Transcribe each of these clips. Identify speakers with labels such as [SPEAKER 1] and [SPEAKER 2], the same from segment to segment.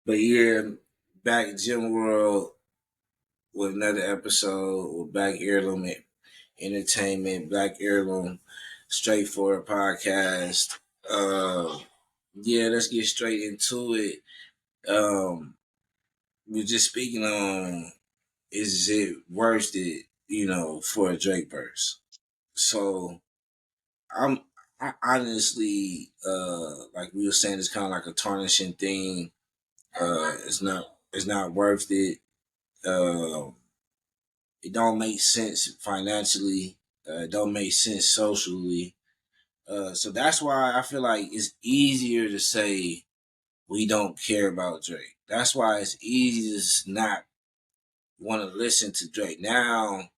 [SPEAKER 1] But yeah, back in Gym World with another episode with Blacc Heirloom Entertainment, Blacc Heirloom, straightforward podcast. Yeah, let's get straight into it. We're just speaking on is it worth it, for a Drake verse. So I'm I honestly, like we were saying, it's kind of like a tarnishing thing. It's not worth it. Uh, it don't make sense financially. It don't make sense socially. So that's why I feel like it's easier to say we don't care about Drake. That's why it's easy to not want to listen to Drake. Now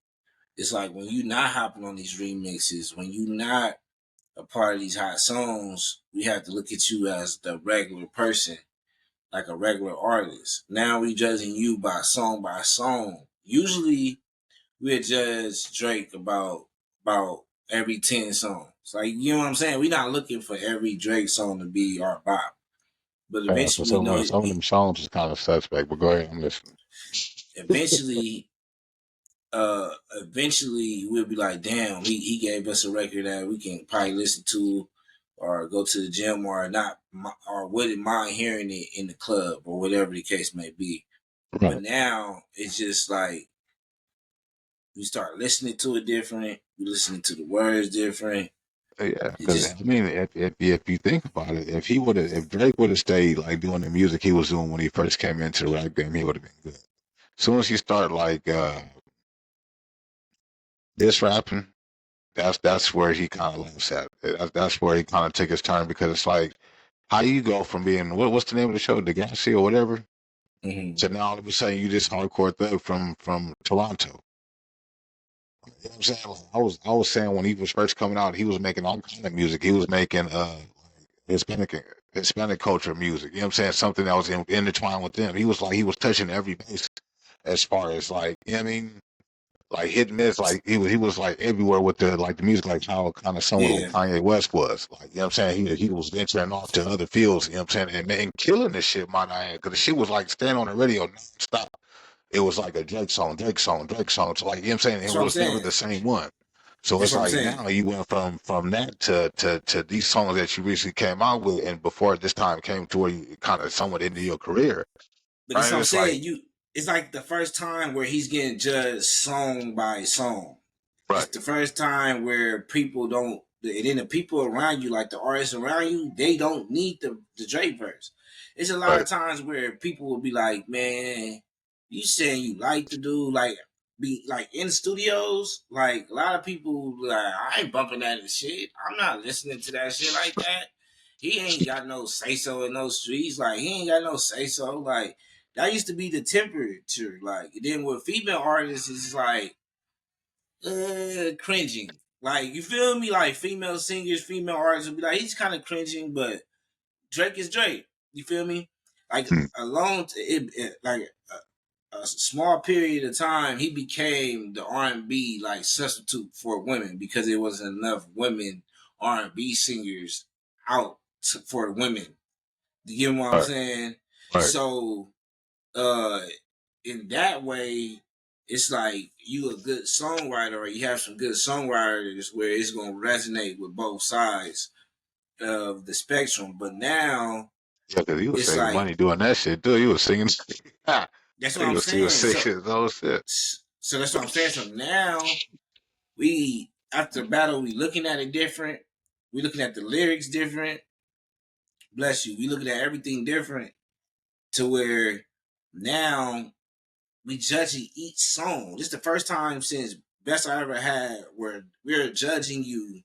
[SPEAKER 1] it's like when you not hopping on these remixes, when you not a part of these hot songs, we have to look at you as the regular person, like a regular artist. Now we judging you by song. Usually we judge Drake about every 10 songs. Like, you know what I'm saying? We're not looking for every Drake song to be our bop. But
[SPEAKER 2] Yeah, so
[SPEAKER 1] eventually we know
[SPEAKER 2] some of them songs is kind of suspect, but go ahead, I'm listening.
[SPEAKER 1] eventually eventually we'll be like, damn, he gave us a record that we can probably listen to or go to the gym or not, or wouldn't mind hearing it in the club or whatever the case may be. But
[SPEAKER 2] Right.
[SPEAKER 1] now it's just like we start listening to it different. We listening to the words different.
[SPEAKER 2] Yeah,
[SPEAKER 1] It
[SPEAKER 2] because
[SPEAKER 1] just
[SPEAKER 2] I mean, if you think about it, if Drake would have stayed like doing the music he was doing when he first came into the rap game, he would have been good. As soon as he start like this rapping, that's where he kind of lost at. That's where he kind of took his turn because it's like how you go from being what's the name of the show, Degassi or whatever,
[SPEAKER 1] mm-hmm.
[SPEAKER 2] to now all of a sudden you just hardcore thug from Toronto. You know what I'm saying? Like, I was saying when he was first coming out, he was making all kind of music. He was making Hispanic Hispanic culture music. You know what I'm saying? Something that was intertwined with them. He was touching every base as far as like, you know what I mean? Like hit and miss, like he was like everywhere with the music, like how kind of somewhat like
[SPEAKER 1] Yeah.
[SPEAKER 2] Kanye West was. Like, you know what I'm saying? He was venturing off to other fields, you know what I'm saying? And killing this shit, might I add, because the shit was like staying on the radio nonstop. It was like a Drake song, Drake song, Drake song. So like, you know what I'm saying?
[SPEAKER 1] That's
[SPEAKER 2] It
[SPEAKER 1] what I'm
[SPEAKER 2] was never
[SPEAKER 1] saying.
[SPEAKER 2] the same one. So
[SPEAKER 1] That's
[SPEAKER 2] it's
[SPEAKER 1] what I'm
[SPEAKER 2] like
[SPEAKER 1] saying.
[SPEAKER 2] now you went from that to these songs that you recently came out with, and before this time came to where you kind of somewhat into your career,
[SPEAKER 1] But that's
[SPEAKER 2] right?
[SPEAKER 1] what I'm
[SPEAKER 2] It's like,
[SPEAKER 1] saying. It's like the first time where he's getting judged song by song. It's
[SPEAKER 2] right,
[SPEAKER 1] the first time where people don't, and then the people around you, like the artists around you, they don't need the Drake verse. It's a lot
[SPEAKER 2] right,
[SPEAKER 1] of times where people will be like, man, you saying you like to do like be like in studios, like a lot of people like I ain't bumping that and shit. I'm not listening to that shit like that. He ain't got no say so in those streets. Like he ain't got no say so. Like that used to be the temperature. Like and then with female artists, it's like cringing. Like you feel me? Like female singers, female artists will be like, he's kind of cringing, but Drake is Drake. You feel me? Like
[SPEAKER 2] hmm,
[SPEAKER 1] a long, like a small period of time, he became the R&B like substitute for women because there wasn't enough women R&B singers out for women. You get what I'm
[SPEAKER 2] right,
[SPEAKER 1] saying?
[SPEAKER 2] right.
[SPEAKER 1] So uh in that way, it's like you a good songwriter or you have some good songwriters where it's gonna resonate with both sides of the spectrum. But now
[SPEAKER 2] Yeah, because he was
[SPEAKER 1] it's
[SPEAKER 2] saving
[SPEAKER 1] like
[SPEAKER 2] money doing that shit too. He was singing.
[SPEAKER 1] that's what
[SPEAKER 2] he
[SPEAKER 1] I'm
[SPEAKER 2] was
[SPEAKER 1] saying.
[SPEAKER 2] singing his own shit.
[SPEAKER 1] So that's what I'm saying. So now we after battle we looking at it different. We looking at the lyrics different. Bless you. We looking at everything different to where now we judging each song. This is the first time since Best I Ever Had where we're judging you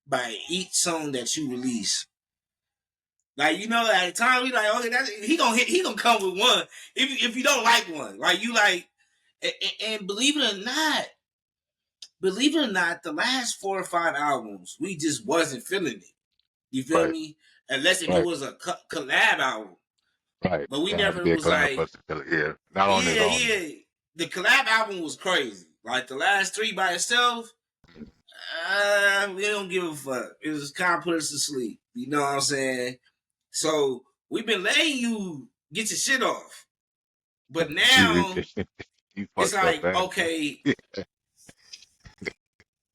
[SPEAKER 1] by each song that you release. Like at the time we like, okay, he gonna come with one if you don't like one. Like you like, and believe it or not, the last 4 or 5 albums we just wasn't feeling it. You feel
[SPEAKER 2] Right,
[SPEAKER 1] me? Unless if it
[SPEAKER 2] right,
[SPEAKER 1] was a collab album,
[SPEAKER 2] right.
[SPEAKER 1] but we
[SPEAKER 2] It had to
[SPEAKER 1] never
[SPEAKER 2] be a
[SPEAKER 1] was
[SPEAKER 2] collab,
[SPEAKER 1] like,
[SPEAKER 2] but yeah, not on his
[SPEAKER 1] yeah,
[SPEAKER 2] own.
[SPEAKER 1] yeah. The collab album was crazy. Like the last three by itself, we don't give a fuck. It was kind of put us to sleep. You know what I'm saying? So we've been letting you get your shit off. But
[SPEAKER 2] You
[SPEAKER 1] now
[SPEAKER 2] you
[SPEAKER 1] it's
[SPEAKER 2] fucked up,
[SPEAKER 1] like,
[SPEAKER 2] man.
[SPEAKER 1] okay,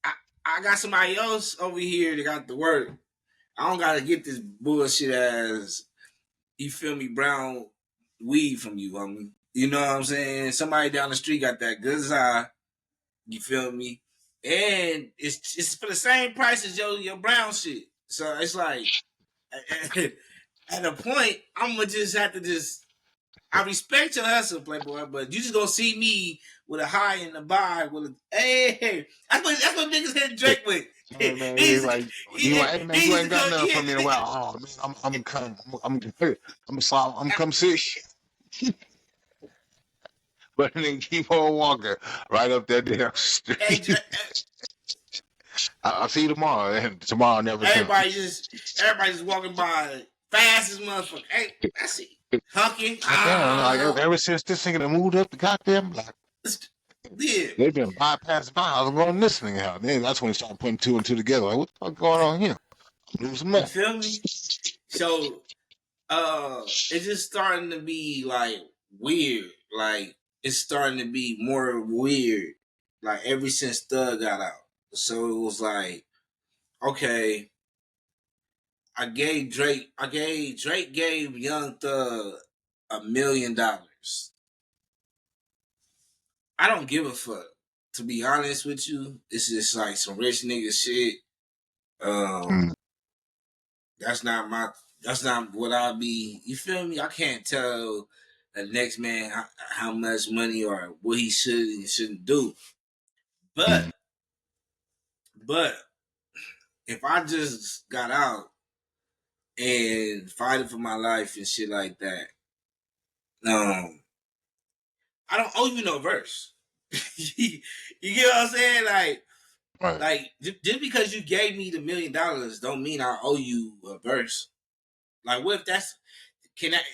[SPEAKER 1] I, I got somebody else over here that got the work. I don't gotta get this bullshit ass, you feel me, brown weed from you, homie. You know what I'm saying? Somebody down the street got that good eye, you feel me? And it's for the same price as your brown shit. So it's like at a point, I'm gonna just have to just I respect your hustle, Playboy, but you just gonna see me with a high in the bar with a hey. That's what niggas hit Drake with.
[SPEAKER 2] Hey, man, he's like, you like, hey man, you
[SPEAKER 1] He's
[SPEAKER 2] ain't
[SPEAKER 1] the
[SPEAKER 2] got
[SPEAKER 1] go.
[SPEAKER 2] nothing for me in a while. Oh man, I'm gonna come, I'm come sit. But then keep on walking right up that damn
[SPEAKER 1] Hey,
[SPEAKER 2] street. I'll see you tomorrow, and tomorrow never
[SPEAKER 1] everybody
[SPEAKER 2] comes.
[SPEAKER 1] just everybody just walking by fast as motherfucker. Hey, I see hunky.
[SPEAKER 2] Like, damn, like ever since this nigga done moved up the goddamn block,
[SPEAKER 1] Yeah,
[SPEAKER 2] they've been bypassing miles and going listening out. Then that's when we started putting two and two together. Like, what the fuck going on here? I'm losing
[SPEAKER 1] you
[SPEAKER 2] money.
[SPEAKER 1] feel me? So it's just starting to be like weird. Like it's starting to be more weird. Like ever since Thug got out. So it was like, okay, Drake gave Young Thug $1 million. I don't give a fuck. To be honest with you, it's just like some rich nigga shit. Um,
[SPEAKER 2] Mm,
[SPEAKER 1] that's not my. That's not what I be. You feel me? I can't tell the next man how much money or what he should and shouldn't do. But
[SPEAKER 2] mm,
[SPEAKER 1] but if I just got out and fighting for my life and shit like that, um, I don't owe you no verse. You get what I'm saying?
[SPEAKER 2] right.
[SPEAKER 1] Just because you gave me the $1 million don't mean I owe you a verse. Like, what if that's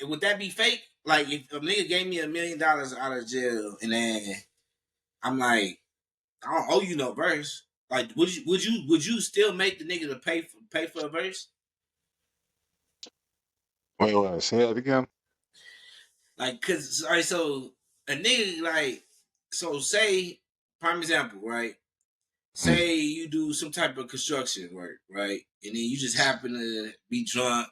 [SPEAKER 1] would that be fake? Like, if a nigga gave me $1 million out of jail and then I'm like, I don't owe you no verse. Like, would you still make the nigga to pay for a verse?
[SPEAKER 2] Wait, say that again.
[SPEAKER 1] Like, cause all right, so a nigga like, so say prime example, right?
[SPEAKER 2] Mm,
[SPEAKER 1] Say you do some type of construction work, right? And then you just happen to be drunk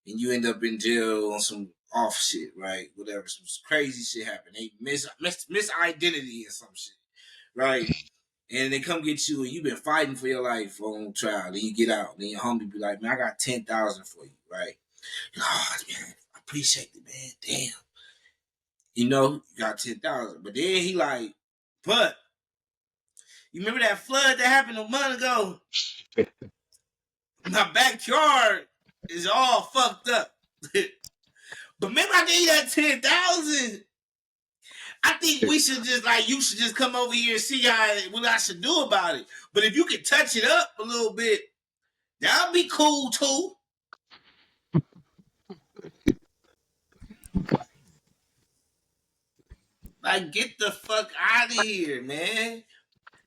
[SPEAKER 1] and you end up in jail on some off shit, right? Whatever, some crazy shit happened. They misidentity or some shit, right? And they come get you and you've been fighting for your life on trial. Then you get out. Then your homie be like, man, I got 10,000 for you, right? Oh man, I appreciate it, man. Damn. You got 10,000. But then he like, but you remember that flood that happened a month ago? My backyard is all fucked up. But remember I gave you that 10,000. I think we should just like you should just come over here and see what I should do about it. But if you could touch it up a little bit, that'd be cool too. Like get the fuck out of here, man.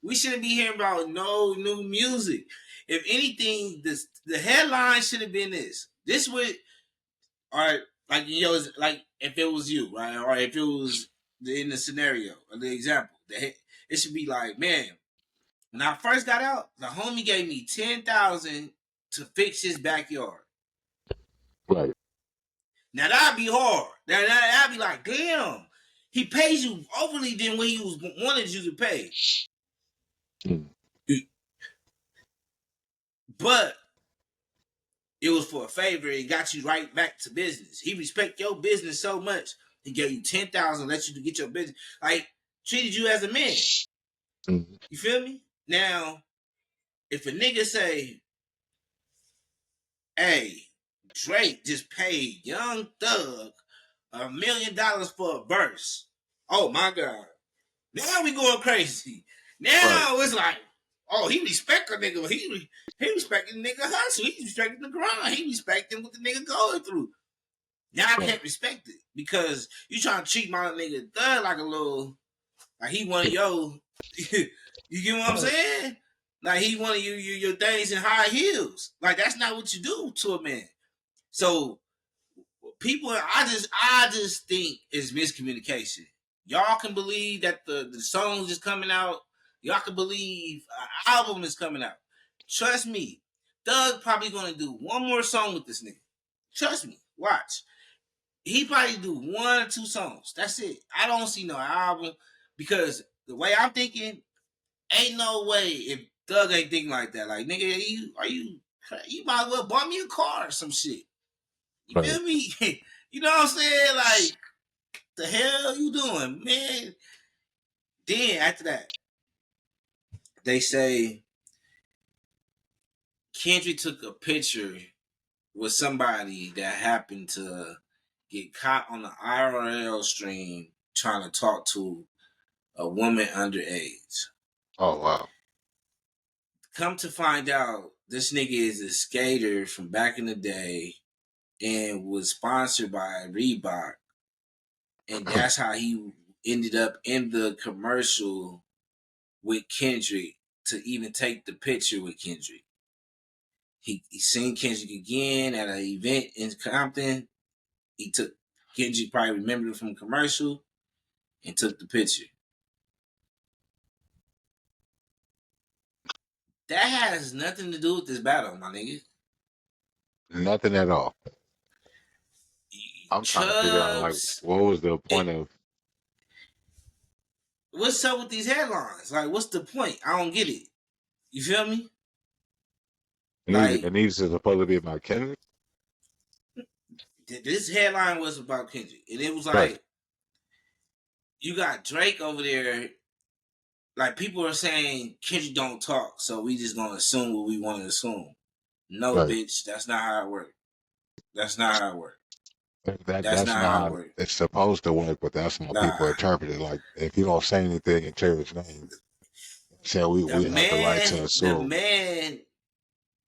[SPEAKER 1] We shouldn't be hearing about no new music. If anything, the headline should have been this. This would or like like if it was you, right? Or if it was in the scenario or the example, it should be like, man, when I first got out, the homie gave me 10,000 to fix his backyard.
[SPEAKER 2] right.
[SPEAKER 1] Now that'd be hard. That'd be like, damn, he pays you overly than what he wanted you to pay.
[SPEAKER 2] Mm,
[SPEAKER 1] But it was for a favor and got you right back to business. He respect your business so much, he gave you 10,000, let you to get your business. Like treated you as a man.
[SPEAKER 2] mm,
[SPEAKER 1] You feel me? Now, if a nigga say, hey, Drake just paid Young Thug $1 million for a verse. Oh my God. Now we going crazy.
[SPEAKER 2] right.
[SPEAKER 1] Now it's like, oh, he respect a nigga. He respecting the nigga hustle. He respecting the grind. He respecting what the nigga going through. Now I
[SPEAKER 2] Right.
[SPEAKER 1] can't respect it because you trying to treat my nigga Thug like a little, like he one of your, you get what I'm
[SPEAKER 2] Right.
[SPEAKER 1] saying? Like he one of your things in high heels. Like that's not what you do to a man. So people, I just think it's miscommunication. Y'all can believe that the songs is coming out. Y'all can believe an album is coming out. Trust me, Doug probably gonna do one more song with this nigga. Trust me, watch. He probably do 1 or 2 songs. That's it. I don't see no album because the way I'm thinking, ain't no way if Doug ain't thinking like that. Like nigga, you might as well buy me a car or some shit. You
[SPEAKER 2] Right.
[SPEAKER 1] feel me? You know what I'm saying? Like the hell you doing, man? Then after that, they say Kendrick took a picture with somebody that happened to get caught on the IRL stream trying to talk to a woman underage.
[SPEAKER 2] Oh wow.
[SPEAKER 1] Come to find out, this nigga is a skater from back in the day and was sponsored by Reebok, and that's how he ended up in the commercial with Kendrick to even take the picture with Kendrick. He seen Kendrick again at an event in Compton. He took Kendrick, probably remembered him from a commercial, and took the picture. That has nothing to do with this battle, my nigga.
[SPEAKER 2] Nothing at all. I'm trying to figure out like
[SPEAKER 1] Chubbs,
[SPEAKER 2] what was the point
[SPEAKER 1] it,
[SPEAKER 2] of
[SPEAKER 1] what's up with these headlines? Like, what's the point? I don't get it. You feel me?
[SPEAKER 2] it
[SPEAKER 1] Like,
[SPEAKER 2] needs to supposed to be about Kendrick?
[SPEAKER 1] this headline was about Kendrick, and it was
[SPEAKER 2] Right,
[SPEAKER 1] like you got Drake over there. Like, people are saying Kendrick don't talk, so we just gonna assume what we want to assume. No,
[SPEAKER 2] right.
[SPEAKER 1] bitch, that's not how it works. That's not how it works. That's
[SPEAKER 2] That's
[SPEAKER 1] not
[SPEAKER 2] not
[SPEAKER 1] how it
[SPEAKER 2] how
[SPEAKER 1] works.
[SPEAKER 2] it's supposed to work, but that's how people
[SPEAKER 1] Nah,
[SPEAKER 2] interpret it. Like if you don't say anything and clear his name, say
[SPEAKER 1] the
[SPEAKER 2] we have the right to
[SPEAKER 1] man, the
[SPEAKER 2] assume.
[SPEAKER 1] man.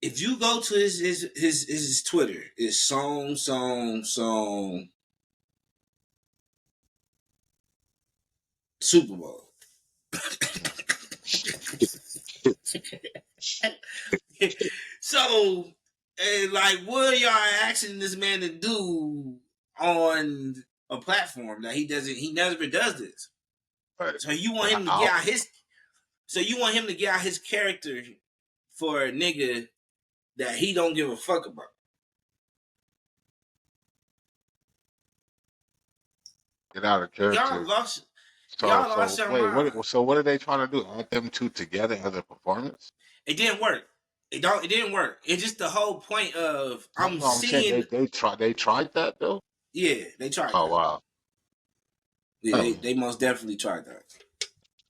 [SPEAKER 1] If you go to his Twitter, it's song Super Bowl. So, and like, what are y'all asking this man to do on a platform that he doesn't? He never does this.
[SPEAKER 2] Right.
[SPEAKER 1] So you want
[SPEAKER 2] And
[SPEAKER 1] him to get
[SPEAKER 2] I'll
[SPEAKER 1] out his? So you want him to get out his character for a nigga that he don't give a fuck about?
[SPEAKER 2] get out of
[SPEAKER 1] Y'all
[SPEAKER 2] character.
[SPEAKER 1] lost.
[SPEAKER 2] So
[SPEAKER 1] Y'all lost
[SPEAKER 2] so
[SPEAKER 1] your
[SPEAKER 2] wait,
[SPEAKER 1] mind.
[SPEAKER 2] what are they trying to do? Add them two together as a performance?
[SPEAKER 1] It didn't work. It didn't work. It's just the whole point of
[SPEAKER 2] That's
[SPEAKER 1] I'm
[SPEAKER 2] what I'm saying.
[SPEAKER 1] seeing.
[SPEAKER 2] They tried that though.
[SPEAKER 1] Yeah, they tried
[SPEAKER 2] Oh
[SPEAKER 1] that.
[SPEAKER 2] wow.
[SPEAKER 1] Yeah,
[SPEAKER 2] Oh,
[SPEAKER 1] they most definitely tried that.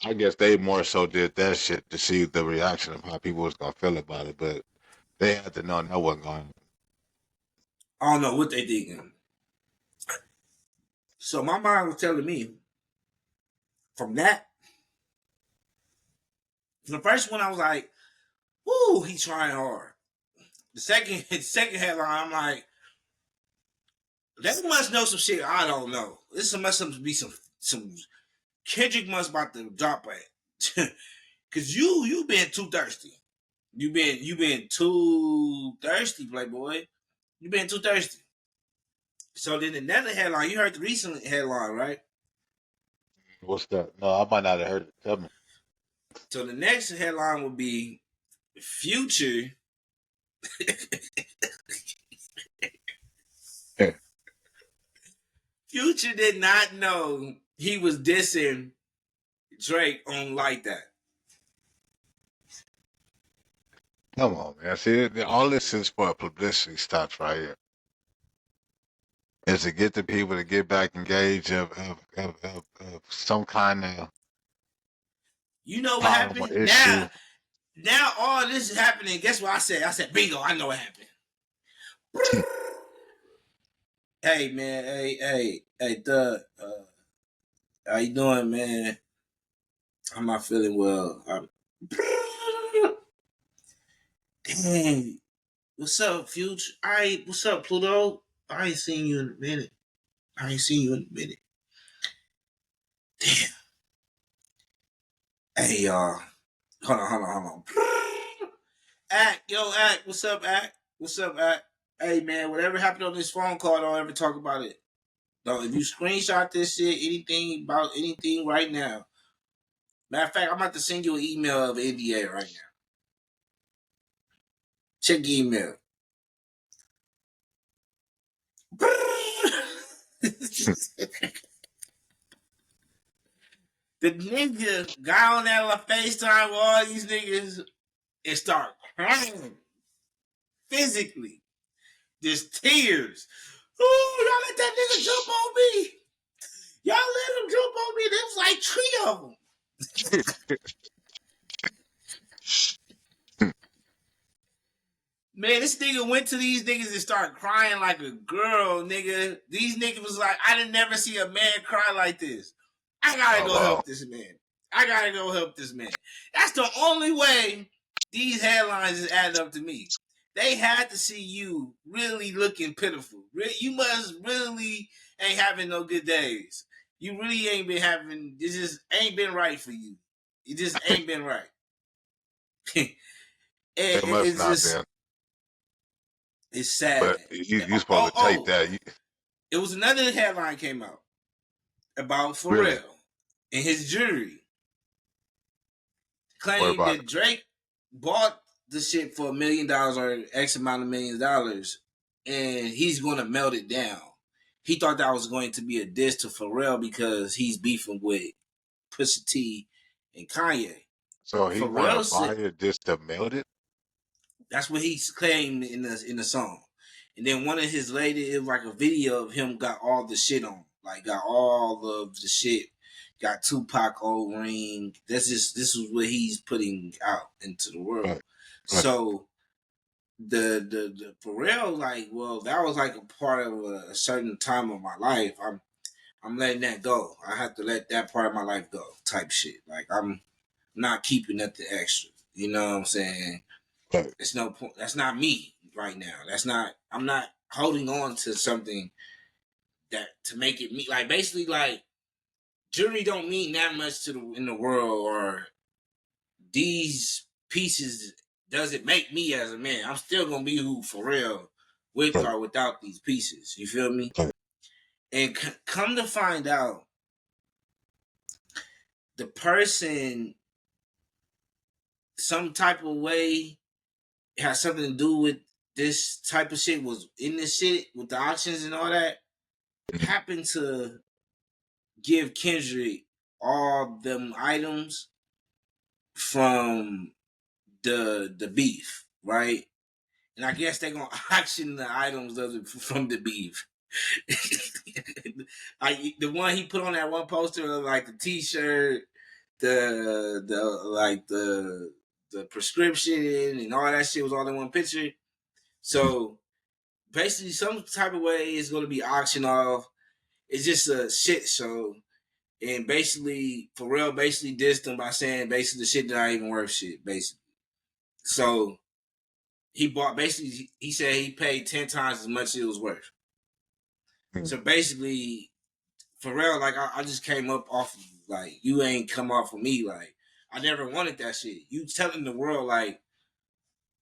[SPEAKER 2] I guess they more so did that shit to see the reaction of how people was gonna feel about it, but they had to know that wasn't going.
[SPEAKER 1] I don't know what they thinking. So my mind was telling me from that. From the first one, I was like, "Woo, he's trying hard." The second, second headline, I'm like, "They must know some shit I don't know. This must be some Kendrick must about to drop it, cause you been too thirsty. You been too thirsty, Playboy. You been too thirsty." So then another headline. You heard the recent headline, right?
[SPEAKER 2] What's that? No, I might not have heard it. Tell me.
[SPEAKER 1] So the next headline would be Future. Future did not know he was dissing Drake on Like That.
[SPEAKER 2] Come on, man. See, all this is for publicity stops right here. Is to get the people to get back engaged of some kind of
[SPEAKER 1] You know what
[SPEAKER 2] problem or
[SPEAKER 1] happened?
[SPEAKER 2] issue.
[SPEAKER 1] Now all this is happening. Guess what I said? I said, bingo, I know what happened. Hey man, hey, Doug, how you doing, man? I'm not feeling well. Dang, what's up, Future? What's up, Pluto? I ain't seen you in a minute. I ain't seen you in a minute. Damn. Hey, y'all. Hold on. Act, yo, Act. What's up, Act? What's up, Act? Hey man, whatever happened on this phone call, don't ever talk about it. Don't if you screenshot this shit, anything about anything right now. Matter of fact, I'm about to send you an email of NDA right now. Check the email. The nigga got on that FaceTime with all these niggas and start crying physically. Just tears. Ooh, y'all let that nigga jump on me. Y'all let him jump on me. There was like three of them. Man, this nigga went to these niggas and started crying like a girl, nigga. These niggas was like, I didn't never see a man cry like this. I gotta
[SPEAKER 2] Oh
[SPEAKER 1] go
[SPEAKER 2] wow.
[SPEAKER 1] help this man. I gotta go help this man. That's the only way these headlines is adding up to me. They had to see you really looking pitiful. You must really ain't having no good days. You really ain't been having. It just ain't been right for you. It just ain't been right.
[SPEAKER 2] It must
[SPEAKER 1] It's
[SPEAKER 2] not
[SPEAKER 1] just
[SPEAKER 2] been.
[SPEAKER 1] it's sad.
[SPEAKER 2] But you
[SPEAKER 1] Oh,
[SPEAKER 2] supposed
[SPEAKER 1] oh,
[SPEAKER 2] to take
[SPEAKER 1] oh.
[SPEAKER 2] that. You,
[SPEAKER 1] It was another headline came out about
[SPEAKER 2] really?
[SPEAKER 1] Pharrell and his jury
[SPEAKER 2] What
[SPEAKER 1] claimed
[SPEAKER 2] about
[SPEAKER 1] that Drake bought the shit for $1 million or X amount of $1 millions, and he's going to melt it down. He thought that was going to be a diss to Pharrell because he's beefing with Pusha T and Kanye.
[SPEAKER 2] so he want to
[SPEAKER 1] Pharrell
[SPEAKER 2] buy
[SPEAKER 1] said
[SPEAKER 2] it just to melt it?
[SPEAKER 1] that's what he claimed in the song. And then one of his lady, it was like a video of him got all the shit on, like got all of the shit, got Tupac old ring. This is what he's putting out into the world.
[SPEAKER 2] Right. Right.
[SPEAKER 1] So the Pharrell like, well, that was like a part of a certain time of my life. I'm letting that go. I have to let that part of my life go, type shit. Like I'm not keeping nothing extra. You know what I'm saying?
[SPEAKER 2] Right.
[SPEAKER 1] It's no point. That's not me right now. That's not. I'm not holding on to something that to make it me. Like basically, like jewelry don't mean that much to the in the world, or these pieces doesn't make me as a man. I'm still gonna be who for real, with
[SPEAKER 2] Right.
[SPEAKER 1] or without these pieces. You feel me?
[SPEAKER 2] Right.
[SPEAKER 1] And come to find out, the person some type of way has something to do with this type of shit was in this shit with the auctions and all that
[SPEAKER 2] Mhm.
[SPEAKER 1] happened to give Kendrick all them items from the beef, right? And I guess they're gonna auction the items of from the beef. The one he put on that one poster, like the T-shirt, the like the prescription and all that shit was all in one picture. So basically, some type of way is going to be auctioned off. It's just a shit show. And basically, Pharrell basically dissed him by saying basically the shit not even worth shit, basically. So he bought basically he said he paid 10 times as much as it was worth.
[SPEAKER 2] Mhm.
[SPEAKER 1] So basically, Pharrell, like I just came up off of you. Like you ain't come off of me. Like I never wanted that shit. You telling the world like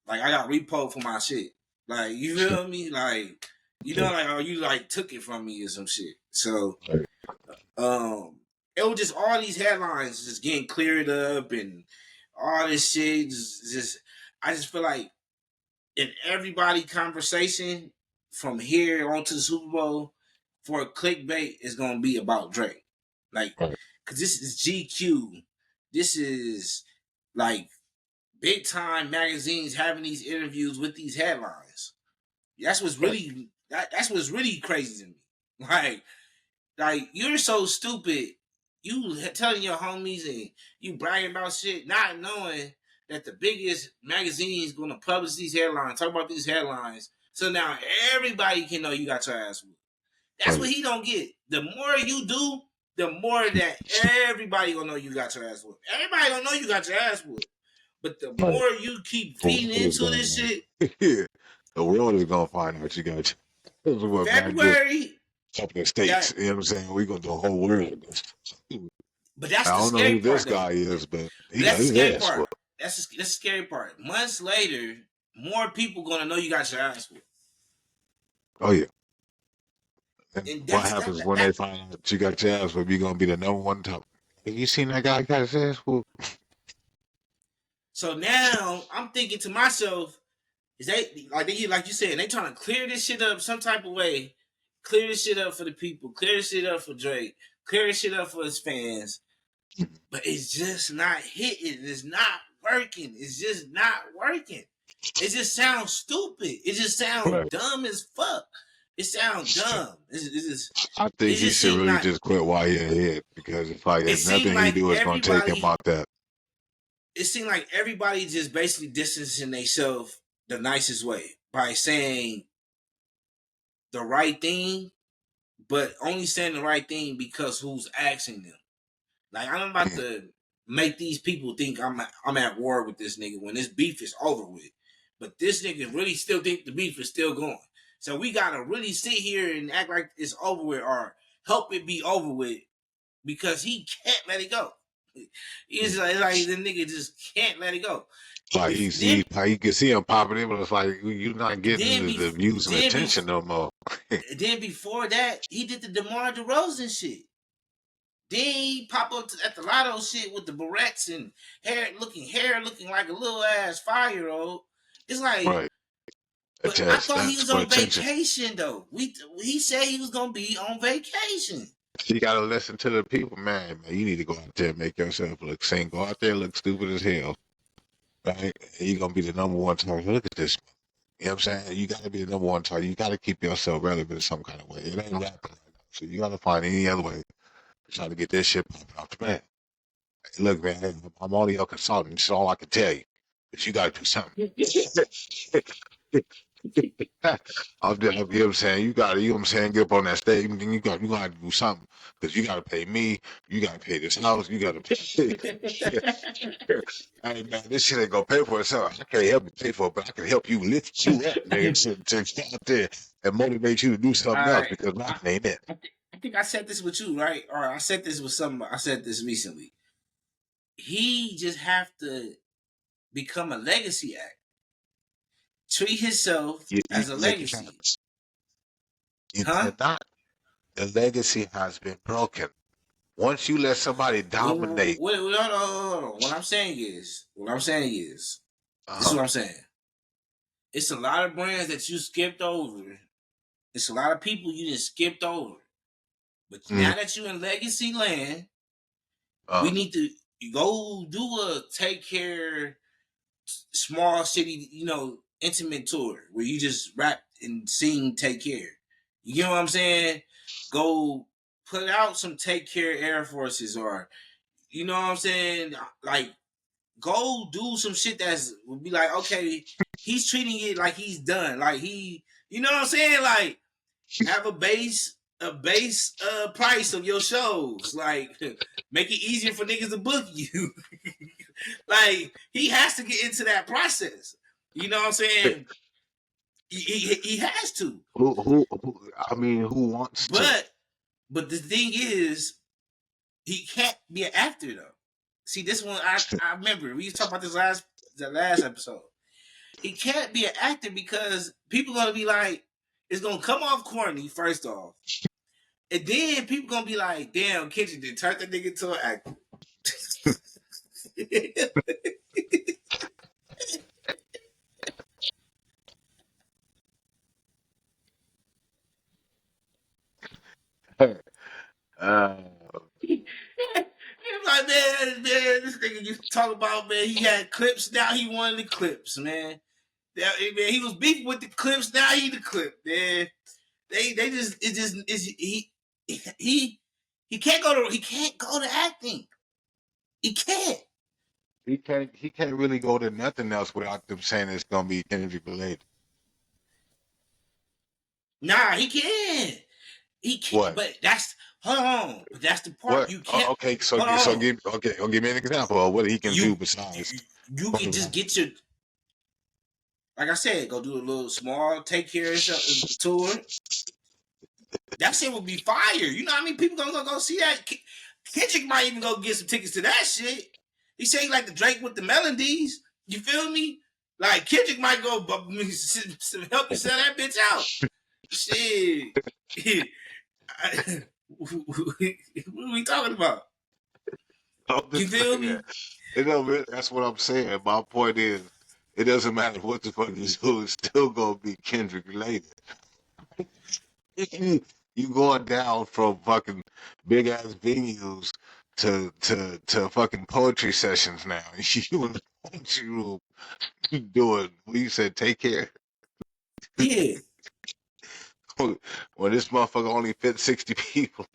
[SPEAKER 1] I got repo for my shit. Like you feel me? Like you know,
[SPEAKER 2] Right.
[SPEAKER 1] like oh you like took it from me or some shit. So
[SPEAKER 2] Right.
[SPEAKER 1] it was just all these headlines just getting cleared up and all this shit. Just I just feel like in everybody conversation from here on to the Super Bowl for a clickbait is gonna be about Drake. Like,
[SPEAKER 2] Right.
[SPEAKER 1] cause this is GQ. This is like big time magazines having these interviews with these headlines.
[SPEAKER 2] Right.
[SPEAKER 1] That's what's really crazy to me. Like you're so stupid. You telling your homies and you bragging about shit, not knowing that the biggest magazine is going to publish these headlines, talk about these headlines, so now everybody can know you got your ass whooped. That's what
[SPEAKER 2] Right.
[SPEAKER 1] he don't get. The more you do, the more that everybody gonna know you got your ass whooped. Everybody gonna know you got your ass whooped. But the
[SPEAKER 2] Right.
[SPEAKER 1] more you keep
[SPEAKER 2] The
[SPEAKER 1] feeding
[SPEAKER 2] world is
[SPEAKER 1] into
[SPEAKER 2] gonna
[SPEAKER 1] this shit,
[SPEAKER 2] yeah. The world is gonna find out you got. This is what not just
[SPEAKER 1] February,
[SPEAKER 2] a couple of
[SPEAKER 1] that
[SPEAKER 2] states. You know what I'm saying? We gonna do the whole world.
[SPEAKER 1] but
[SPEAKER 2] I
[SPEAKER 1] that's the
[SPEAKER 2] don't know
[SPEAKER 1] scary
[SPEAKER 2] who this
[SPEAKER 1] part though.
[SPEAKER 2] guy is, but he
[SPEAKER 1] But
[SPEAKER 2] got
[SPEAKER 1] that's the
[SPEAKER 2] his
[SPEAKER 1] scary
[SPEAKER 2] ass
[SPEAKER 1] part.
[SPEAKER 2] whooped.
[SPEAKER 1] That's the scary part. Months later, more people gonna know you got your ass whooped.
[SPEAKER 2] Oh yeah. And
[SPEAKER 1] And
[SPEAKER 2] what
[SPEAKER 1] that's that,
[SPEAKER 2] happens
[SPEAKER 1] that,
[SPEAKER 2] when
[SPEAKER 1] that.
[SPEAKER 2] they find out that you got your ass whooped? You're gonna be the number one top. Have you seen that guy got his ass whooped?
[SPEAKER 1] So now I'm thinking to myself, is they like you said, they trying to clear this shit up some type of way, clear this shit up for the people, clear this shit up for Drake, clear this shit up for his fans, but it's just not hitting. It's not working. It's just not working. It just sounds stupid. It just sounds
[SPEAKER 2] Right.
[SPEAKER 1] dumb as fuck. It sounds dumb.
[SPEAKER 2] I
[SPEAKER 1] It
[SPEAKER 2] think he
[SPEAKER 1] just
[SPEAKER 2] should
[SPEAKER 1] seemed
[SPEAKER 2] really
[SPEAKER 1] like
[SPEAKER 2] just quit while he's ahead because it's like
[SPEAKER 1] it
[SPEAKER 2] if
[SPEAKER 1] seemed
[SPEAKER 2] nothing he
[SPEAKER 1] like
[SPEAKER 2] do is gonna take him
[SPEAKER 1] everybody
[SPEAKER 2] out that.
[SPEAKER 1] it seemed like everybody just basically distancing themselves the nicest way by saying the right thing, but only saying the right thing because who's asking them. Like I'm about
[SPEAKER 2] Mm,
[SPEAKER 1] to make these people think I'm at war with this nigga when this beef is over with. But this nigga really still think the beef is still going. So we gotta really sit here and act like it's over with or help it be over with because he can't let it go. He's
[SPEAKER 2] mm.
[SPEAKER 1] like the nigga just can't let it go.
[SPEAKER 2] Like
[SPEAKER 1] Then
[SPEAKER 2] like you can see him popping in, but it's like you're not getting
[SPEAKER 1] then
[SPEAKER 2] the
[SPEAKER 1] be
[SPEAKER 2] views and
[SPEAKER 1] then be
[SPEAKER 2] attention no more.
[SPEAKER 1] then before that he did the DeMar DeRozan shit. Then he pop up at the lotto shit with the barrettes and hair looking like a little ass 5-year-old. It's like,
[SPEAKER 2] Right.
[SPEAKER 1] but I
[SPEAKER 2] Attach
[SPEAKER 1] thought he
[SPEAKER 2] stunts
[SPEAKER 1] was
[SPEAKER 2] for
[SPEAKER 1] on
[SPEAKER 2] attention.
[SPEAKER 1] vacation though. He said he was gonna be on vacation.
[SPEAKER 2] You gotta listen to the people, man. Man, you need to go out there and make yourself look sane. Go out there and look stupid as hell, right? And you're gonna be the number one target. Look at this. You know what I'm saying? You gotta be the number one target. You gotta keep yourself relevant in some kind of way. It ain't rapping right now. So you gotta find any other way to try to get this shit popping off the bat. Hey, look, man, I'm only your consultant. That's all I can tell you. But you gotta do something. I'm just, you know what I'm saying? You got to, you know what I'm saying, get up on that stage, and then you got to do something because you got to pay me, you got to pay this house, you got to pay. Hey man, this shit ain't gonna pay for itself. I can't help you pay for it, but I can help you lift you up, nigga, to get out there and motivate you to do
[SPEAKER 1] All
[SPEAKER 2] something else
[SPEAKER 1] right,
[SPEAKER 2] because
[SPEAKER 1] I,
[SPEAKER 2] nothing ain't it.
[SPEAKER 1] I think I said this with you, right? Or I said this with some. I said this recently. He just have to become a legacy act. Treat himself as a
[SPEAKER 2] You can't.
[SPEAKER 1] legacy,
[SPEAKER 2] You
[SPEAKER 1] huh?
[SPEAKER 2] cannot. The legacy has been broken. Once you let somebody dominate,
[SPEAKER 1] Hold on. What I'm saying is, this is
[SPEAKER 2] uh,
[SPEAKER 1] what I'm saying. It's a lot of brands that you skipped over. It's a lot of people you just skipped over. But
[SPEAKER 2] mm,
[SPEAKER 1] now that you're in legacy land, we
[SPEAKER 2] uh,
[SPEAKER 1] need to go do a take care small city, intimate tour where you just rap and sing take care. You know what I'm saying? Go put out some take care Air Forces or you know what I'm saying? Like go do some shit that's would be like, okay, he's treating it like he's done. Like you know what I'm saying? Like have a base price of your shows. Like make it easier for niggas to book you. Like he has to get into that process. You know what I'm saying? He has to.
[SPEAKER 2] I mean, who wants to?
[SPEAKER 1] But the thing is, he can't be an actor though. See, this one I remember we talked about this the last episode. He can't be an actor because people gonna be like, it's gonna come off corny first off, and then people gonna be like, damn, Kendrick did turn that nigga to an actor.
[SPEAKER 2] Uh,
[SPEAKER 1] He's like, man, this nigga used to talk about, man, he had clips, now he wanted the clips, man. Man, he was beefing with the clips, now he the clip, man. They just it's he he can't go to acting. He can't.
[SPEAKER 2] he can't really go to nothing else without them saying it's gonna be Kendrick related.
[SPEAKER 1] Nah, he can't. He can't.
[SPEAKER 2] What?
[SPEAKER 1] But that's hold on. But that's the part
[SPEAKER 2] What?
[SPEAKER 1] you can't.
[SPEAKER 2] Okay,
[SPEAKER 1] Hold on.
[SPEAKER 2] give me an example of what he can do
[SPEAKER 1] You
[SPEAKER 2] besides.
[SPEAKER 1] you can just get your like I said, go do a little small take care of tour. That shit would be fire. You know what I mean? People gonna go see that. Kendrick might even go get some tickets to that shit. He say he like the Drake with the melodies. You feel me? Like Kendrick might go help you sell that bitch out. Shit. What are we talking about?
[SPEAKER 2] I'm
[SPEAKER 1] You
[SPEAKER 2] just
[SPEAKER 1] feel
[SPEAKER 2] saying.
[SPEAKER 1] me?
[SPEAKER 2] That's what I'm saying. My point is, it doesn't matter what the fuck you do, it's still gonna be Kendrick related. You going down from fucking big ass venues to fucking poetry sessions now. You in the poetry room doing what you said, take care.
[SPEAKER 1] Yeah.
[SPEAKER 2] When this motherfucker only fit 60 people.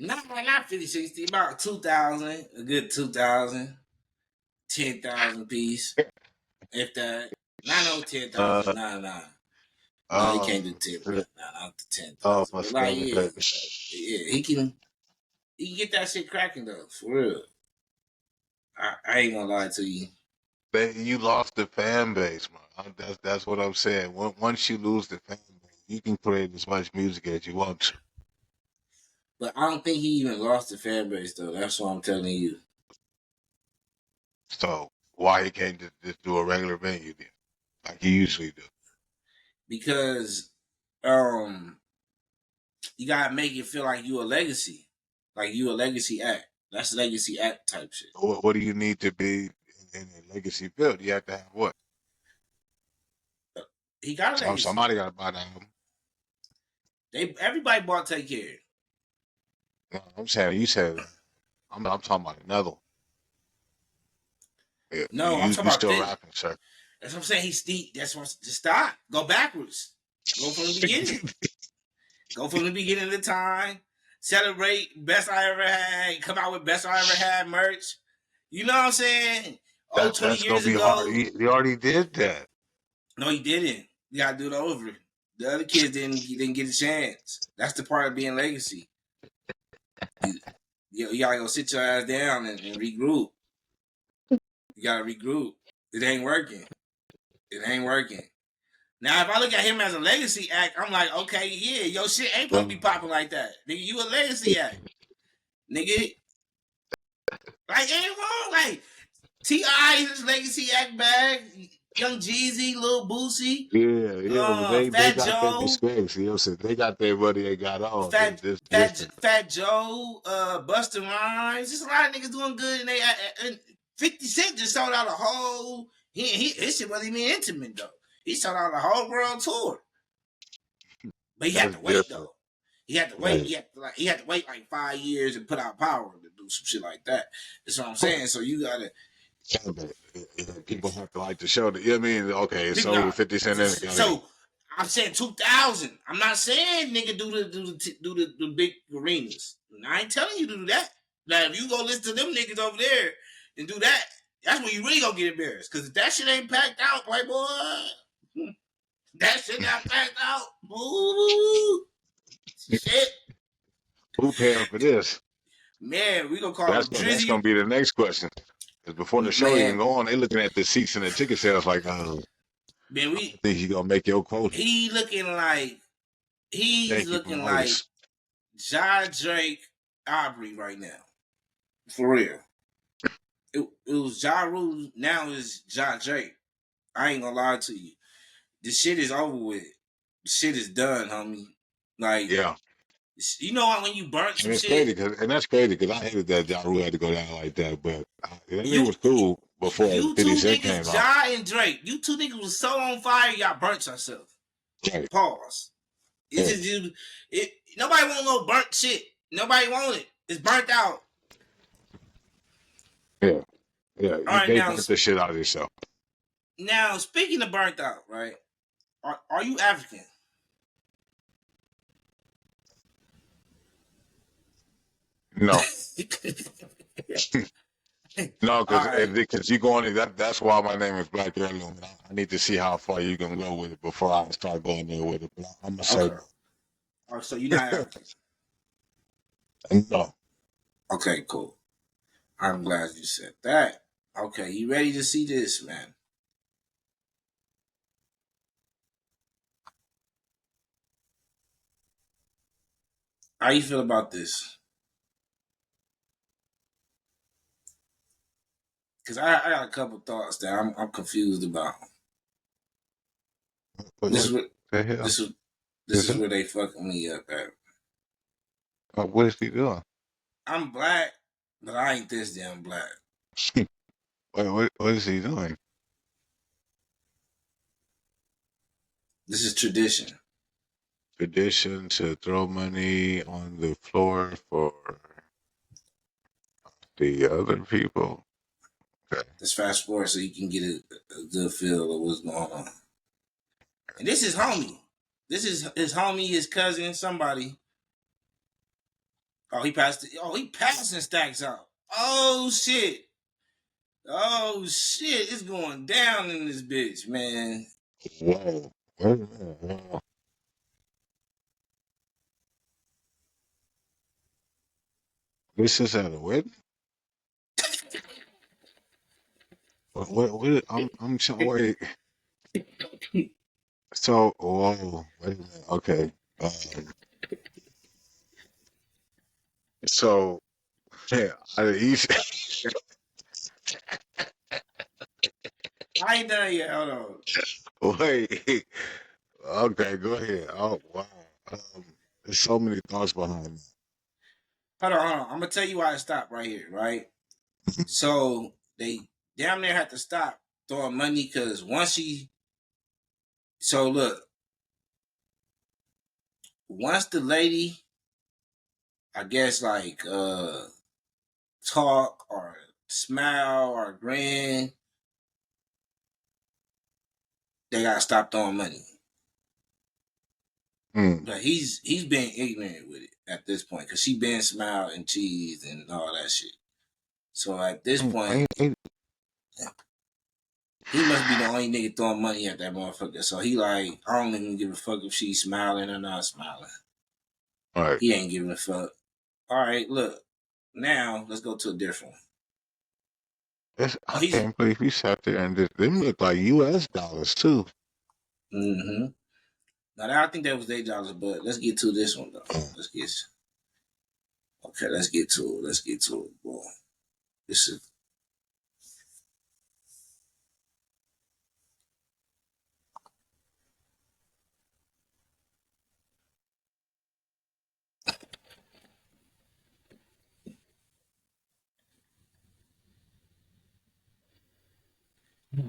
[SPEAKER 1] Not 50, 60, about 2,000, a good 2,000, 10,000 piece. If that, not no 10,000,
[SPEAKER 2] uh
[SPEAKER 1] nah. No, he can't do
[SPEAKER 2] um
[SPEAKER 1] 10, but nah, not the
[SPEAKER 2] oh
[SPEAKER 1] 10,000.
[SPEAKER 2] my
[SPEAKER 1] But like,
[SPEAKER 2] stomach
[SPEAKER 1] yeah,
[SPEAKER 2] hurt.
[SPEAKER 1] yeah, he can get that shit cracking though, for real. I ain't gonna lie to you.
[SPEAKER 2] You lost the fan base, man. That's what I'm saying. Once you lose the fan base, you can create as much music as you want to.
[SPEAKER 1] But I don't think he even lost the fan base though. That's what I'm telling you.
[SPEAKER 2] So why he can't just do a regular venue then, like he usually do?
[SPEAKER 1] Because um you gotta make it feel like you a legacy. Like you a legacy act. That's legacy act type shit.
[SPEAKER 2] What do you need to be in a legacy build? You have to have what?
[SPEAKER 1] He got a legacy.
[SPEAKER 2] Somebody got to buy the album.
[SPEAKER 1] Everybody bought Take Care.
[SPEAKER 2] No, I'm saying you said I'm talking about another one. Yeah,
[SPEAKER 1] No, I'm talking
[SPEAKER 2] you
[SPEAKER 1] about
[SPEAKER 2] still
[SPEAKER 1] this.
[SPEAKER 2] rapping, sir?
[SPEAKER 1] That's what I'm saying. That's what. Just stop. Go backwards. Go from the beginning. Go from the beginning of the time. Celebrate best I ever had. Come out with best I ever had merch. You know what I'm saying? Oh, 20
[SPEAKER 2] That's gonna
[SPEAKER 1] years
[SPEAKER 2] be hard.
[SPEAKER 1] ago.
[SPEAKER 2] He already did that.
[SPEAKER 1] No, he didn't. You gotta do it over. The other kids didn't get a chance. That's the part of being legacy. You gotta go sit your ass down and regroup. You gotta regroup. It ain't working. It ain't working. Now, if I look at him as a legacy act, I'm like, okay, yeah, your shit ain't supposed to be popping like that. Nigga, you a legacy act. Nigga, like, ain't wrong. Like, T.I. his legacy act bag. Young Jeezy, Lil Boosie,
[SPEAKER 2] Yeah, but they
[SPEAKER 1] Fat
[SPEAKER 2] got their
[SPEAKER 1] Joe,
[SPEAKER 2] respects. You know what I'm saying? They got their money they got on. This different.
[SPEAKER 1] Fat Joe, Busta Rhymes. There's a lot of niggas doing good, and 50 Cent just sold out a whole. His shit wasn't even intimate though. He sold out a whole world tour, but he had
[SPEAKER 2] That's
[SPEAKER 1] to wait
[SPEAKER 2] different.
[SPEAKER 1] though. He had to wait.
[SPEAKER 2] Right.
[SPEAKER 1] He had to wait like 5 years and put out Power to do some shit like that. That's what I'm saying. So you gotta
[SPEAKER 2] Yeah, but people have to like the show. You know what I mean? Okay,
[SPEAKER 1] people
[SPEAKER 2] so
[SPEAKER 1] got
[SPEAKER 2] 50 Cent in it. Okay.
[SPEAKER 1] so. I'm saying 2,000. I'm not saying nigga do the big arenas. I ain't telling you to do that. Now if you go listen to them niggas over there and do that, that's when you really gonna get embarrassed. Cause if that shit ain't packed out, white boy, that shit got packed out. Ooh, shit.
[SPEAKER 2] Who paying for this?
[SPEAKER 1] Man, we gonna call him
[SPEAKER 2] That's
[SPEAKER 1] Drizzy.
[SPEAKER 2] gonna be the next question. Because before the show even
[SPEAKER 1] Man,
[SPEAKER 2] go on, they looking at the seats and the ticket sales like,
[SPEAKER 1] man,
[SPEAKER 2] I don't think you gonna make your quota.
[SPEAKER 1] he looking like he's
[SPEAKER 2] Thank you for
[SPEAKER 1] looking like
[SPEAKER 2] notice.
[SPEAKER 1] Ja Drake Aubrey right now. For real. It was Ja Rule, now it's Ja Drake. I ain't gonna lie to you. The shit is over with. The shit is done, homie. Like,
[SPEAKER 2] Yeah.
[SPEAKER 1] you know how when you burnt some
[SPEAKER 2] And it's
[SPEAKER 1] shit,
[SPEAKER 2] crazy and that's crazy because I hated that Ja Rule had to go down like that, but that nigga
[SPEAKER 1] you
[SPEAKER 2] was cool before
[SPEAKER 1] you
[SPEAKER 2] 50
[SPEAKER 1] two
[SPEAKER 2] Cent came
[SPEAKER 1] niggas,
[SPEAKER 2] out.
[SPEAKER 1] Ja and Drake, you two niggas was so on fire, y'all burnt yourself.
[SPEAKER 2] Right.
[SPEAKER 1] Pause. It's
[SPEAKER 2] Yeah.
[SPEAKER 1] just nobody want no burnt shit. Nobody want it. It's burnt out.
[SPEAKER 2] Yeah. Yeah.
[SPEAKER 1] All right,
[SPEAKER 2] They
[SPEAKER 1] now
[SPEAKER 2] burnt the shit out of themselves.
[SPEAKER 1] speaking of burnt out, right? Are you African?
[SPEAKER 2] No. No,
[SPEAKER 1] All right.
[SPEAKER 2] because you going that's why my name is Blacc Heirloom. And I need to see how far you can go with it before I start going there with it. But I'm gonna say
[SPEAKER 1] Okay. All right, so you're not African.
[SPEAKER 2] no.
[SPEAKER 1] Okay, cool. I'm glad you said that. Okay, you ready to see this, man? How you feel about this? Because I got a couple thoughts that I'm confused about. This
[SPEAKER 2] What
[SPEAKER 1] is what
[SPEAKER 2] the hell?
[SPEAKER 1] this is. This
[SPEAKER 2] Is
[SPEAKER 1] is
[SPEAKER 2] it?
[SPEAKER 1] where they fucking me up at.
[SPEAKER 2] What is he doing?
[SPEAKER 1] I'm black, but I ain't this damn black.
[SPEAKER 2] What is he doing?
[SPEAKER 1] This is tradition.
[SPEAKER 2] Tradition to throw money on the floor for the other people. Okay.
[SPEAKER 1] Let's fast forward so you can get a good feel of what's going on. And this is homie. This is his homie, his cousin, somebody. Oh, he passed. Oh, he passing stacks out. Oh shit. Oh shit. It's going down in this bitch, man.
[SPEAKER 2] Whoa. Wait a minute. Whoa. This is at a wedding? I'm wait. So, whoa, wait a minute. Okay. Um, so, yeah, he's,
[SPEAKER 1] I ain't done yet. Hold on.
[SPEAKER 2] wait. Okay, go ahead. Oh, wow. Um, there's so many thoughts behind it.
[SPEAKER 1] Hold on. I'm gonna tell you why I stopped right here, right? So they damn near had to stop throwing money because once she so look, once the lady, I guess like talk or smile or grin, they gotta stop throwing money.
[SPEAKER 2] Mm.
[SPEAKER 1] But he's been ignorant with it at this point because she been smile and cheese and all that shit. So at this point,
[SPEAKER 2] Ain't,
[SPEAKER 1] he must be the only nigga throwing money at that motherfucker. So he like, I don't even give a fuck if she's smiling or not smiling.
[SPEAKER 2] all right.
[SPEAKER 1] He ain't giving a fuck. All right, look. Now let's go to a different one. Oh,
[SPEAKER 2] I
[SPEAKER 1] he's
[SPEAKER 2] can't believe he sat there and did, them look like U.S. dollars, too.
[SPEAKER 1] mm-hmm. Now I think that was $8, but let's get to this one though.
[SPEAKER 2] Mm.
[SPEAKER 1] Let's get okay. Let's get to it. Let's get to it, boy. This is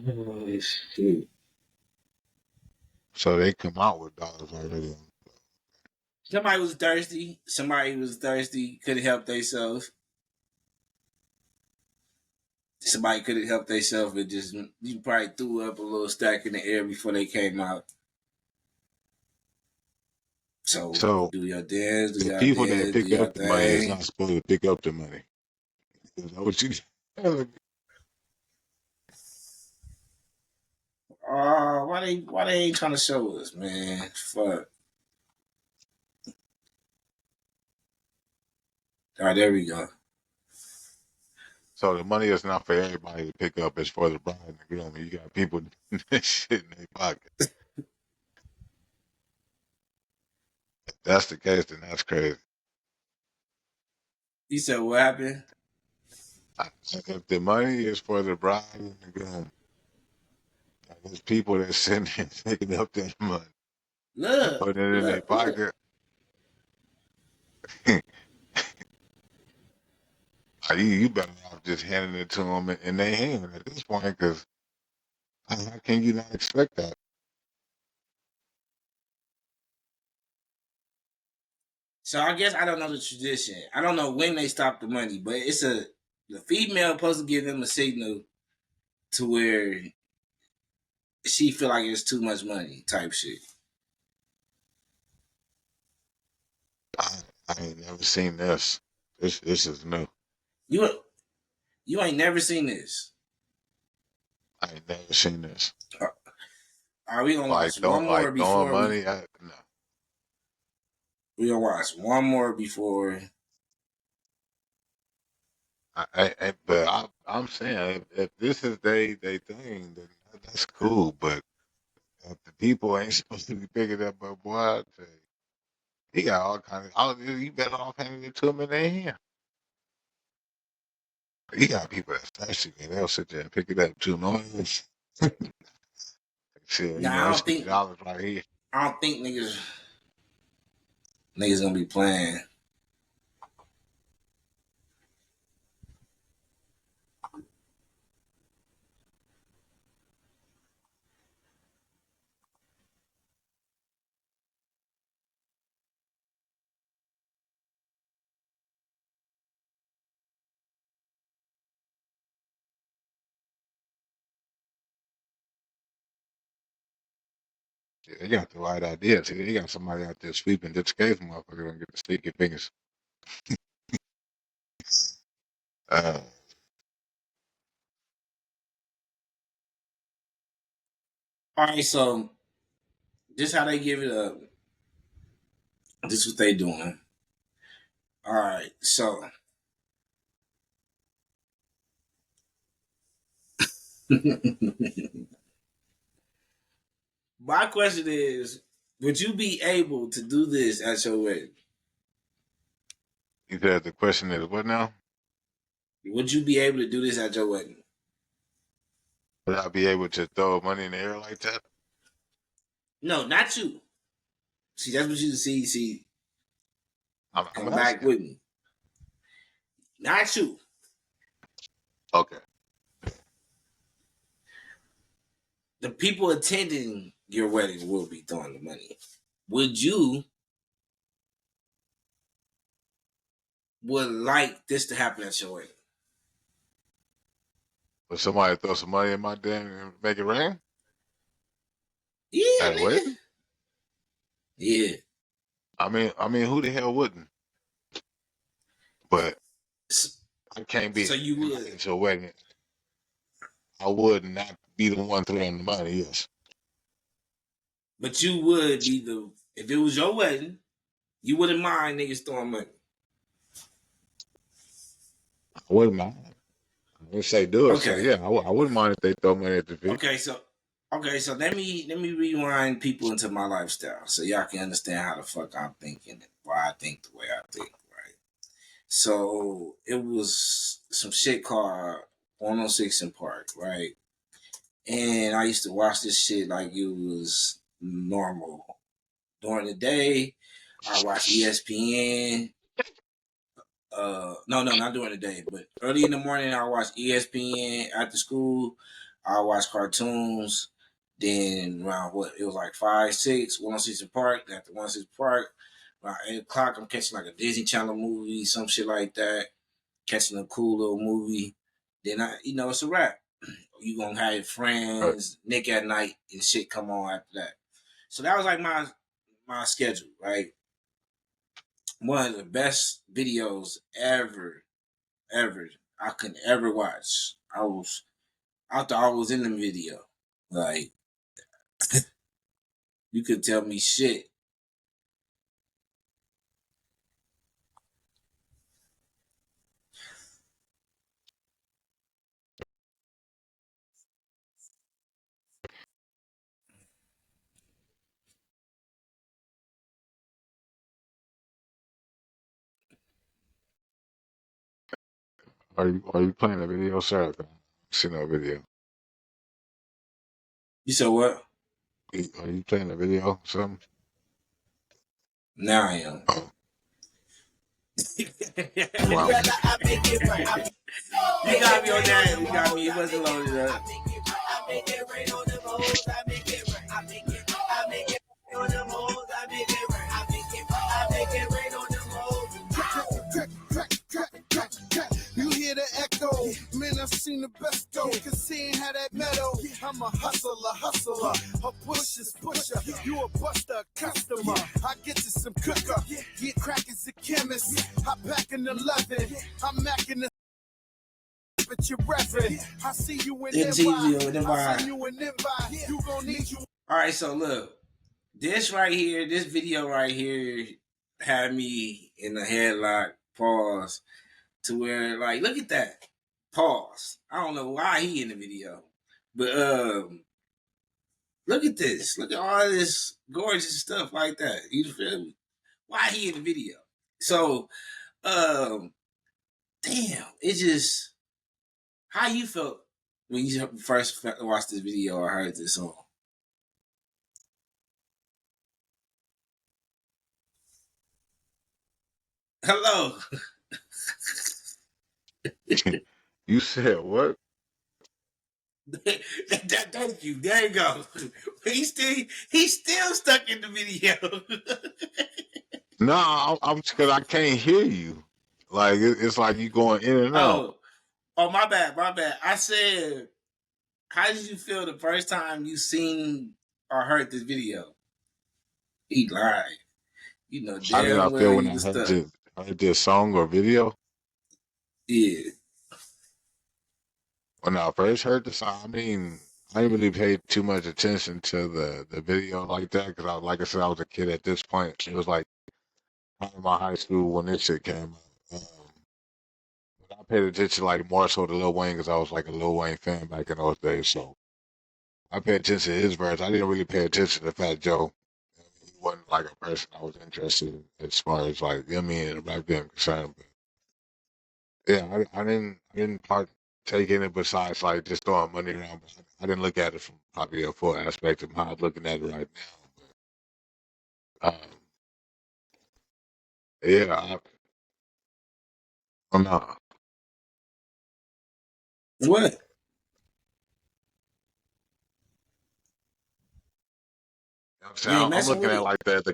[SPEAKER 1] oh, shit.
[SPEAKER 2] So they come out with dollars already.
[SPEAKER 1] Somebody was thirsty. Somebody was thirsty. Couldn't help themselves. Somebody couldn't help themselves and just you probably threw up a little stack in the air before they came out. So
[SPEAKER 2] So
[SPEAKER 1] do your dance, do
[SPEAKER 2] the
[SPEAKER 1] your
[SPEAKER 2] people that
[SPEAKER 1] dance, do
[SPEAKER 2] pick
[SPEAKER 1] your
[SPEAKER 2] up the money is
[SPEAKER 1] thing.
[SPEAKER 2] not supposed to pick up the money. Is that what you
[SPEAKER 1] Oh, why they ain't trying to show us, man? Fuck. All right, there we go.
[SPEAKER 2] So the money is not for everybody to pick up. It's for the bride and the groom. You got people doing this shit in their pocket. If that's the case, then that's crazy.
[SPEAKER 1] He said, "What happened?"
[SPEAKER 2] If the money is for the bride and the groom, and there's people that sitting there picking up that money,
[SPEAKER 1] Look,
[SPEAKER 2] putting it in their
[SPEAKER 1] look.
[SPEAKER 2] pocket, you better off just handing it to them in their hand at this point, because how can you not expect that?
[SPEAKER 1] So I guess I don't know the tradition. I don't know when they stop the money, but it's the female supposed to give them a signal to where she feel like it's too much money type shit.
[SPEAKER 2] I, I ain't never seen this. This is new.
[SPEAKER 1] You you ain't never seen this.
[SPEAKER 2] I ain't never seen this.
[SPEAKER 1] Are we gonna
[SPEAKER 2] Like
[SPEAKER 1] watch one
[SPEAKER 2] don't
[SPEAKER 1] more
[SPEAKER 2] like throwing
[SPEAKER 1] before
[SPEAKER 2] money. No.
[SPEAKER 1] we gonna watch one more before
[SPEAKER 2] I'm saying if this is they thing, then that's cool. But if the people ain't supposed to be picking up, but boy, I tell you, he got all kinds of. You better off handing it to him in their hand. He got people that's thirsty, man. They'll sit there and pick it up too. No, shit,
[SPEAKER 1] Nah,
[SPEAKER 2] that's $50 right here.
[SPEAKER 1] I don't think niggas. Niggas gonna be playing.
[SPEAKER 2] Yeah, they got the right idea. See, they got somebody out there sweeping just in case motherfucker don't get the sticky fingers. Uh,
[SPEAKER 1] All right, so this how they give it up. This what they doing. All right, so my question is, would you be able to do this at your wedding?
[SPEAKER 2] you said the question is what now?
[SPEAKER 1] Would you be able to do this at your wedding?
[SPEAKER 2] Would I be able to throw money in the air like that?
[SPEAKER 1] No, not you. See, that's what you see. See,
[SPEAKER 2] I'm
[SPEAKER 1] come back
[SPEAKER 2] asking.
[SPEAKER 1] with me. Not you.
[SPEAKER 2] Okay.
[SPEAKER 1] The people attending your wedding will be throwing the money. Would you would like this to happen at your wedding?
[SPEAKER 2] Would somebody throw some money in my damn and make it rain?
[SPEAKER 1] Yeah,
[SPEAKER 2] At a
[SPEAKER 1] nigga.
[SPEAKER 2] wedding?
[SPEAKER 1] Yeah.
[SPEAKER 2] I mean, who the hell wouldn't? But I can't be
[SPEAKER 1] So you would,
[SPEAKER 2] invited to a wedding. I would not be the one throwing the money. Yes,
[SPEAKER 1] but you would be the if it was your wedding, you wouldn't mind niggas throwing money.
[SPEAKER 2] I wouldn't mind. I would say do it. So
[SPEAKER 1] Okay.
[SPEAKER 2] yeah, I wouldn't mind if they throw money at the feet.
[SPEAKER 1] Okay, so let me rewind people into my lifestyle so y'all can understand how the fuck I'm thinking and why I think the way I think, right? So it was some shit called 106 in Park, right? And I used to watch this shit like it was normal. During the day, I watch ESPN. No, not during the day, but early in the morning, I watch ESPN. After school, I watch cartoons. Then around what it was like 5, 6, 106 in Park. After 106 Park, around 8 o'clock, I'm catching like a Disney Channel movie, some shit like that. Catching a cool little movie. Then it's a wrap. You gonna have your
[SPEAKER 2] Right.
[SPEAKER 1] friends, Nick at Night, and shit come on after that. So that was like my schedule, right? One of the best videos ever I could ever watch. I thought I was in the video. Like you could tell me shit.
[SPEAKER 2] Are you playing a video, sir? I see no video.
[SPEAKER 1] You said what?
[SPEAKER 2] Are you playing a video? Or something?
[SPEAKER 1] Now I am.
[SPEAKER 2] Oh,
[SPEAKER 1] you
[SPEAKER 2] wow.
[SPEAKER 1] got me on that. You got me. It wasn't loaded up.
[SPEAKER 3] You hear the echo, man, I've seen the best though, cause seeing how that meadow, I'm a hustler, a pusher's pusher, you a buster, customer, I get to some cooker, get crackers a chemist, I pack an 11, I'm macking the but you're reverend, I see you in
[SPEAKER 1] It
[SPEAKER 3] them
[SPEAKER 1] I
[SPEAKER 3] I see you in them you gon' need you.
[SPEAKER 1] All right, so look, this right here, this video right here, had me in a headlock. Pause. To where like, look at that. Pause. I don't know why he in the video, but look at this. Look at all this gorgeous stuff like that. You feel me? Why he in the video? So, um, damn, it just how you felt when you first watched this video or heard this song. Hello.
[SPEAKER 2] You said what?
[SPEAKER 1] Thank you. There you go. He's still stuck in the video.
[SPEAKER 2] No, I'm because I can't hear you. Like it's like you going in and out.
[SPEAKER 1] Oh, oh, my bad, my bad. I said, how did you feel the first time you seen or heard this video? He lied. You know
[SPEAKER 2] How did I
[SPEAKER 1] damn well
[SPEAKER 2] feel when
[SPEAKER 1] he
[SPEAKER 2] I
[SPEAKER 1] was stuck.
[SPEAKER 2] heard this song or video?
[SPEAKER 1] Yeah.
[SPEAKER 2] When I first heard the song, I mean, I didn't really pay too much attention to the video like that because like I said, I was a kid at this point. It was like in my high school when this shit came out. But I paid attention like more so to Lil Wayne because I was like a Lil Wayne fan back in those days. So I paid attention to his verse. I didn't really pay attention to Fat Joe. He wasn't like a person I was interested in as far as like me and back then concerned. But yeah, I didn't partake in it besides like just throwing money around. But I didn't look at it from probably a full aspect of how I'm looking at it right now. But yeah, I'm not.
[SPEAKER 1] What?
[SPEAKER 2] I'm
[SPEAKER 1] You
[SPEAKER 2] saying
[SPEAKER 1] ain't
[SPEAKER 2] I'm
[SPEAKER 1] messing
[SPEAKER 2] looking
[SPEAKER 1] with
[SPEAKER 2] at
[SPEAKER 1] it?
[SPEAKER 2] like the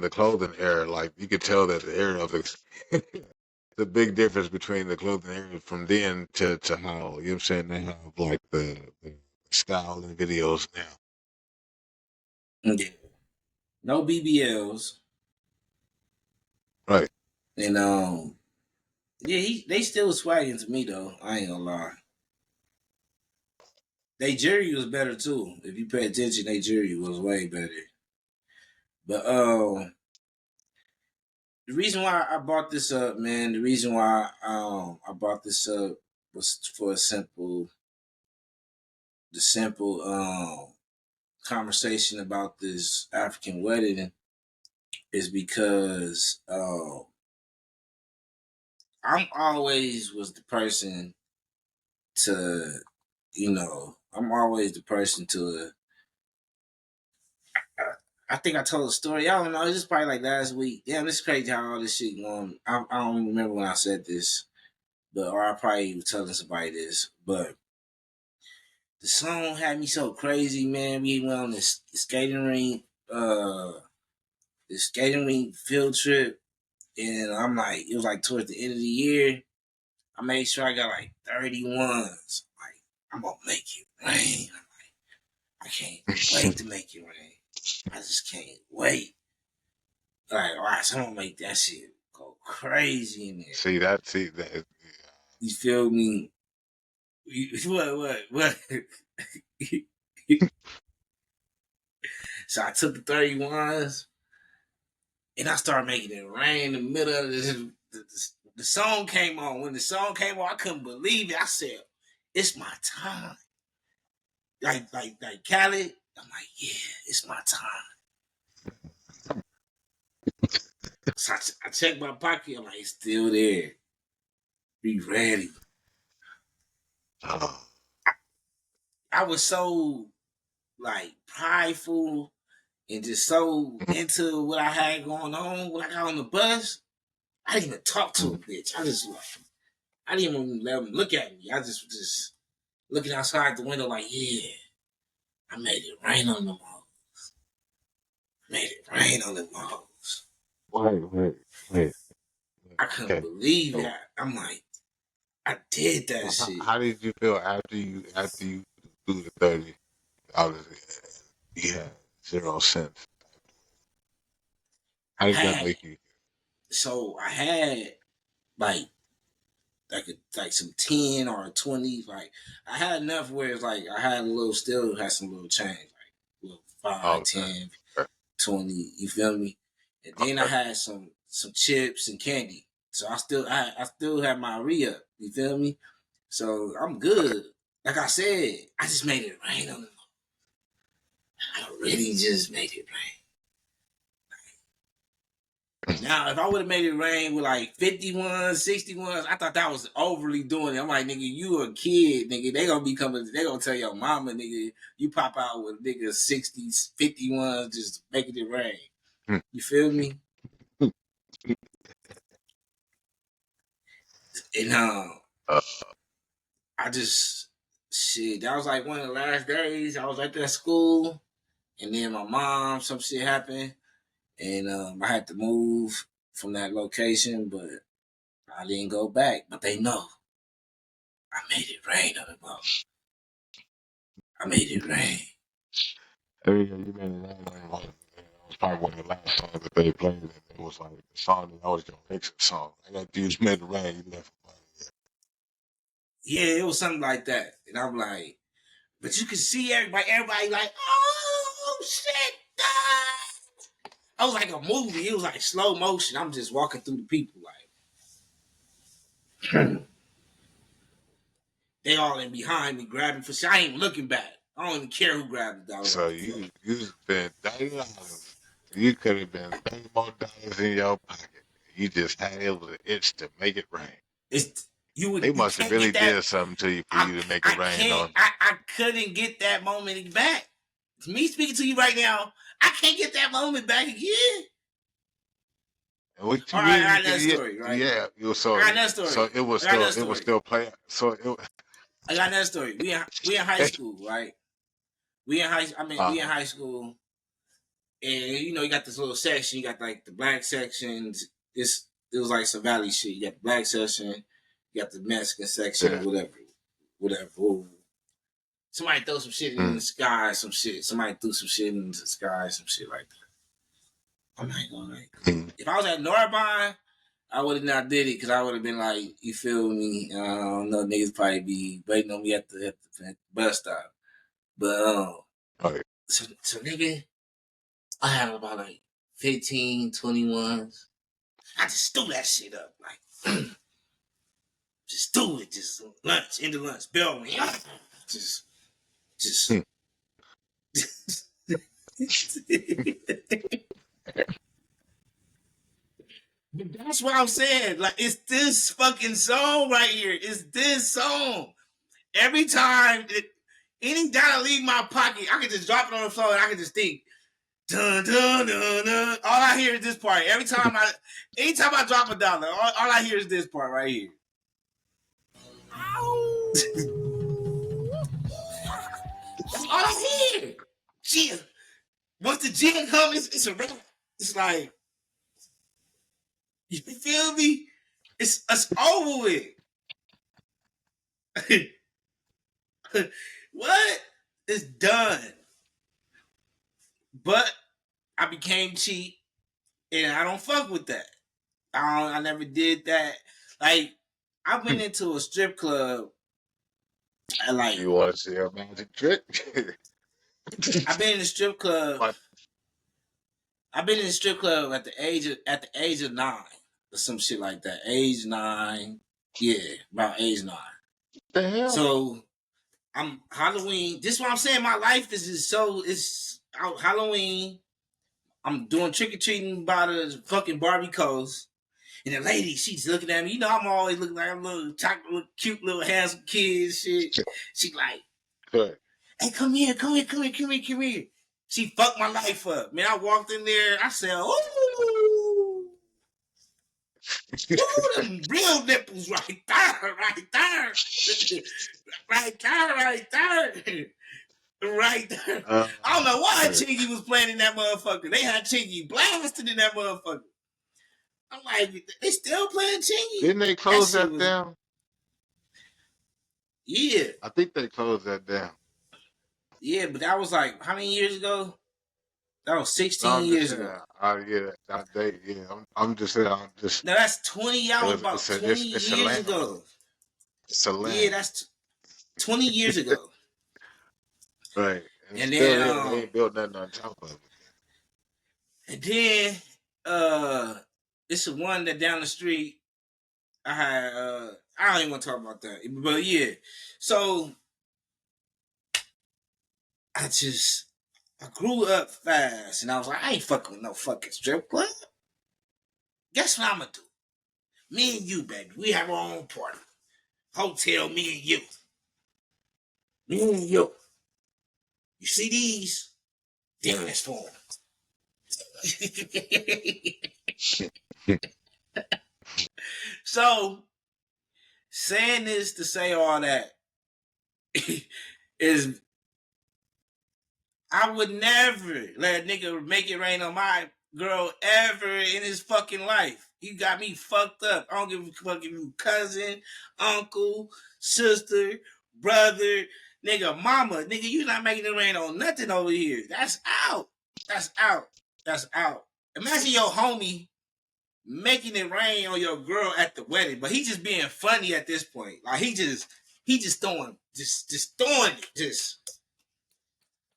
[SPEAKER 2] clothing era. Like you could tell that the era of the big difference between the clothing era from then to how you know what I'm saying they have like the style and videos now.
[SPEAKER 1] Yeah. No BBLs.
[SPEAKER 2] Right.
[SPEAKER 1] And yeah, they still swagging to me though. I ain't gonna lie. They jury was better too. If you pay attention, they jury was way better. But the reason why I brought this up, man, the reason why I brought this up was for the simple conversation about this African wedding is because I'm always was the person to, I'm always the person to. I think I told a story. I don't know. It's just probably like last week. Damn, it's crazy how all this shit going. I don't remember when I said this, but or I probably was telling somebody this. But the song had me so crazy, man. We went on this skating rink field trip, and I'm like, it was like towards the end of the year. I made sure I got like 31s. Like, I'm gonna make it rain. I can't wait to make it rain. I just can't wait. Like, all right, so I'm gonna make that shit go crazy in there.
[SPEAKER 2] See that.
[SPEAKER 1] You feel me? What? So I took the 31s and I started making it rain in the middle of the song came on. When the song came on, I couldn't believe it. I said, it's my time. Like Khaled, I'm like, yeah, it's my time. So I checked my pocket. I'm like, it's still there. Be ready.
[SPEAKER 2] Oh,
[SPEAKER 1] I was so like prideful and just so into what I had going on when I got on the bus. I didn't even talk to a bitch. I didn't even let them look at me. I just was just looking outside the window like, yeah, I made it rain on them all. Made it rain on them all.
[SPEAKER 2] wait.
[SPEAKER 1] I couldn't
[SPEAKER 2] Okay.
[SPEAKER 1] believe
[SPEAKER 2] So,
[SPEAKER 1] that. I'm like, I did that shit.
[SPEAKER 2] how did you feel after you do the 30? Obviously, you had 0 cents.
[SPEAKER 1] I
[SPEAKER 2] How did that
[SPEAKER 1] had
[SPEAKER 2] make you?
[SPEAKER 1] so I had like like some 10 or 20. Like I had enough where it's like I had a little still had some little change, like little
[SPEAKER 2] Oh,
[SPEAKER 1] 5,
[SPEAKER 2] okay.
[SPEAKER 1] 10,
[SPEAKER 2] Okay.
[SPEAKER 1] 20. You feel me? And then I
[SPEAKER 2] Okay.
[SPEAKER 1] had some chips and candy. So I still have my re-up. You feel me? So I'm good. Like I said, I just made it rain on them. I really just made it rain. Now, if I would have made it rain with like 51s, 61s, I thought that was overly doing it. I'm like, nigga, you a kid, nigga. They gonna be coming, they gonna tell your mama, nigga, you pop out with nigga 60s, 51s, just making it rain. You feel me? And
[SPEAKER 2] Uh,
[SPEAKER 1] I just shit. That was like one of the last days I was at that school, and then my mom, some shit happened, and I had to move from that location, but I didn't go back. But they know I made it rain on the boat. I made it rain.
[SPEAKER 2] Hey, you made it right. It was probably one of the last songs that they played, and it was like the song that I was gonna exit song. I got you made it rain. You left.
[SPEAKER 1] Yeah, it was something like that, and I'm like, but you could see everybody like, oh shit. I was like a movie. It was like slow motion. I'm just walking through the people like they all in behind me grabbing for shit. I ain't even looking back. I don't even care who grabbed the dollar.
[SPEAKER 2] So you spent $30. You could have been $30 more in your pocket. You just had it was an itch to make it rain.
[SPEAKER 1] It's
[SPEAKER 2] They
[SPEAKER 1] you
[SPEAKER 2] must have
[SPEAKER 1] can't
[SPEAKER 2] really
[SPEAKER 1] get that.
[SPEAKER 2] did something to you for
[SPEAKER 1] I
[SPEAKER 2] you to make it
[SPEAKER 1] I
[SPEAKER 2] rain
[SPEAKER 1] can't
[SPEAKER 2] on.
[SPEAKER 1] I couldn't get that moment back. Me speaking to you right now, I can't get that moment back again.
[SPEAKER 2] And what
[SPEAKER 1] All
[SPEAKER 2] you
[SPEAKER 1] right,
[SPEAKER 2] mean?
[SPEAKER 1] I
[SPEAKER 2] You
[SPEAKER 1] got another
[SPEAKER 2] can, yeah,
[SPEAKER 1] story, right?
[SPEAKER 2] yeah. You were
[SPEAKER 1] I
[SPEAKER 2] so
[SPEAKER 1] got another
[SPEAKER 2] so
[SPEAKER 1] story.
[SPEAKER 2] it was
[SPEAKER 1] I got another
[SPEAKER 2] it was
[SPEAKER 1] story.
[SPEAKER 2] still playing. So
[SPEAKER 1] I got another story. We in high school, right? We in
[SPEAKER 2] uh,
[SPEAKER 1] high school, and you got this little section. You got like the black sections. It was like some valley shit. You got the black section, you got the Mexican section,
[SPEAKER 2] yeah.
[SPEAKER 1] whatever. Ooh. Somebody throw some shit in the
[SPEAKER 2] Mm.
[SPEAKER 1] sky, some shit. Somebody threw some shit in the sky, some shit like that. I'm like, all right.
[SPEAKER 2] Mm.
[SPEAKER 1] If I was at Norbine, I would have not did it because I would have been like, you feel me? I don't know, niggas probably be waiting on me at the bus stop. But
[SPEAKER 2] Okay.
[SPEAKER 1] so nigga, I have about like 15, 21s. I just threw that shit up. Like, just do it. Just lunch, into lunch, bell me. Just, just.
[SPEAKER 2] Mm.
[SPEAKER 1] But that's what I'm saying. Like, it's this fucking song right here. It's this song. Every time any dollar leave my pocket, I can just drop it on the floor and I can just think, dun dun dun dun. All I hear is this part. Anytime I drop a dollar, all I hear is this part right here. That's all I hear. Jig. Once the jig comes, it's a rap. It's like, you feel me? It's over with. What? It's done. But I became cheap, and I don't fuck with that. I never did that. Like, I went into a strip club. And like,
[SPEAKER 2] You want to see a magic trick?
[SPEAKER 1] I've been in the strip club.
[SPEAKER 2] What
[SPEAKER 1] I've been in the strip club at the age of 9 or some shit like that. Age 9, yeah, about age 9.
[SPEAKER 2] the hell?
[SPEAKER 1] So I'm Halloween. This is what I'm saying. My life is just so it's out Halloween. I'm doing trick or treating by the fucking Barbie coast. And the lady, she's looking at me. I'm always looking like a little chocolate, little cute, little handsome kid. And shit. She like,
[SPEAKER 2] Good.
[SPEAKER 1] hey, come here. She fucked my life up. Man, I walked in there. I said, ooh, them real nipples right there, right there, right there, right there. Right there.
[SPEAKER 2] uh,
[SPEAKER 1] I don't know why Chingy was playing in that motherfucker. They had Chingy blasted in that motherfucker. I'm like, they still playing Chingy?
[SPEAKER 2] didn't they
[SPEAKER 1] That
[SPEAKER 2] close
[SPEAKER 1] shit
[SPEAKER 2] that
[SPEAKER 1] was,
[SPEAKER 2] down?
[SPEAKER 1] yeah.
[SPEAKER 2] I think they closed that down.
[SPEAKER 1] Yeah, but that was like, how many years ago? That was
[SPEAKER 2] No,
[SPEAKER 1] 16
[SPEAKER 2] I'm just
[SPEAKER 1] years
[SPEAKER 2] saying.
[SPEAKER 1] ago.
[SPEAKER 2] I'm just saying. I'm just.
[SPEAKER 1] Now that's 20,
[SPEAKER 2] It
[SPEAKER 1] that was
[SPEAKER 2] was.
[SPEAKER 1] about 20
[SPEAKER 2] It's a
[SPEAKER 1] years
[SPEAKER 2] landmark.
[SPEAKER 1] ago.
[SPEAKER 2] It's a
[SPEAKER 1] Yeah,
[SPEAKER 2] landmark,
[SPEAKER 1] that's 20 years ago.
[SPEAKER 2] right? And it's
[SPEAKER 1] And
[SPEAKER 2] still
[SPEAKER 1] then,
[SPEAKER 2] there. They ain't built nothing on top of it.
[SPEAKER 1] and then, uh, it's the one that down the street. I don't even want to talk about that. But yeah. So I grew up fast and I was like, I ain't fucking with no fucking strip club. Guess what I'm gonna do? Me and you, baby. We have our own party. Hotel, me and you. Me and you. You see these? Dance for them. So saying this to say all that is I would never let a nigga make it rain on my girl ever in his fucking life. He got me fucked up. I don't give a fuck if you cousin, uncle, sister, brother, nigga, mama. Nigga, you not making it rain on nothing over here. That's out. That's out. That's out. Imagine your homie making it rain on your girl at the wedding, but he just being funny at this point. Like he just throwing throwing it,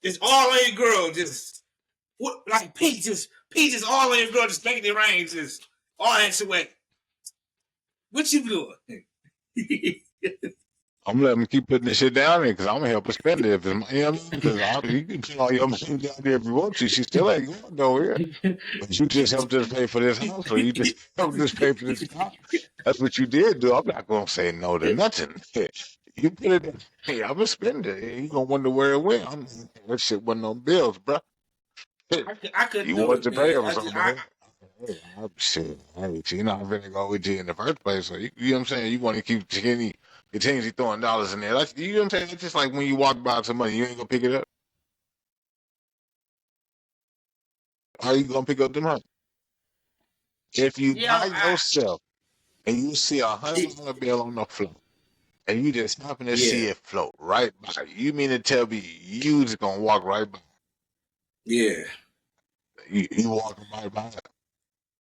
[SPEAKER 1] just all on your girl, just what like peaches all on your girl, just making it rain, just all that way. What you doing?
[SPEAKER 2] I'm letting him keep putting this shit down there because I'm gonna help her spend it. If it's, you know what I mean? Because you can put all your money down there if you want to. She still ain't going nowhere. But you just helped us pay for this house, or you just helped us pay for this car. That's what you did do. I'm not gonna say no to nothing. You put it in. Hey, I'm gonna spend it. You gonna wonder where it went. That shit wasn't on bills, bro.
[SPEAKER 1] I couldn't
[SPEAKER 2] You
[SPEAKER 1] do
[SPEAKER 2] want
[SPEAKER 1] it,
[SPEAKER 2] to pay
[SPEAKER 1] man.
[SPEAKER 2] him something, hey, shit. Hey, you're not gonna go with you in the first place. So you know what I'm saying? You want to keep continuously throwing dollars in there. That's, you know what I'm saying? It's just like when you walk by some money, you ain't gonna pick it up. How you gonna pick up the money? If you by
[SPEAKER 1] I
[SPEAKER 2] yourself and you see $100 bill on the floor and you just happen to
[SPEAKER 1] yeah,
[SPEAKER 2] see it float right by you, mean to tell me you just gonna walk right by?
[SPEAKER 1] yeah.
[SPEAKER 2] You walking right by it.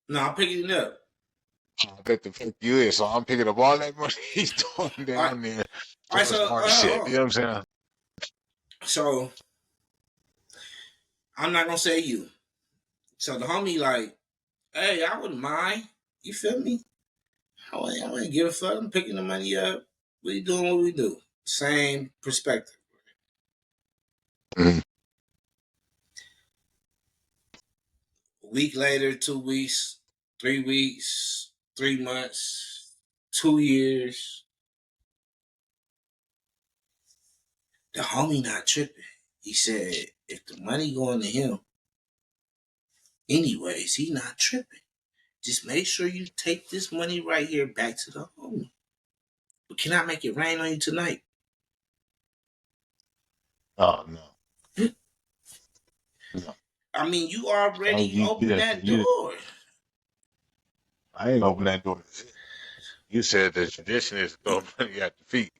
[SPEAKER 1] No, I'm picking it up.
[SPEAKER 2] I bet the fuck you is. So I'm picking up all that money he's throwing
[SPEAKER 1] All right,
[SPEAKER 2] down there
[SPEAKER 1] all right.
[SPEAKER 2] doing
[SPEAKER 1] So,
[SPEAKER 2] smart shit. You know what I'm saying?
[SPEAKER 1] so I'm not gonna say you. So the homie like, hey, I wouldn't mind. You feel me? I wouldn't give a fuck. I'm picking the money up. We doing what we do. Same perspective.
[SPEAKER 2] Mm-hmm.
[SPEAKER 1] A week later, 2 weeks, 3 weeks, 3 months, 2 years. The homie not tripping. He said if the money going to him, anyways, he not tripping. Just make sure you take this money right here back to the homie. But can I make it rain on you tonight?
[SPEAKER 2] Oh no, no.
[SPEAKER 1] I mean, you
[SPEAKER 2] Oh,
[SPEAKER 1] already opened that door.
[SPEAKER 2] I ain't open that door. You said the tradition is to throw money at the feet.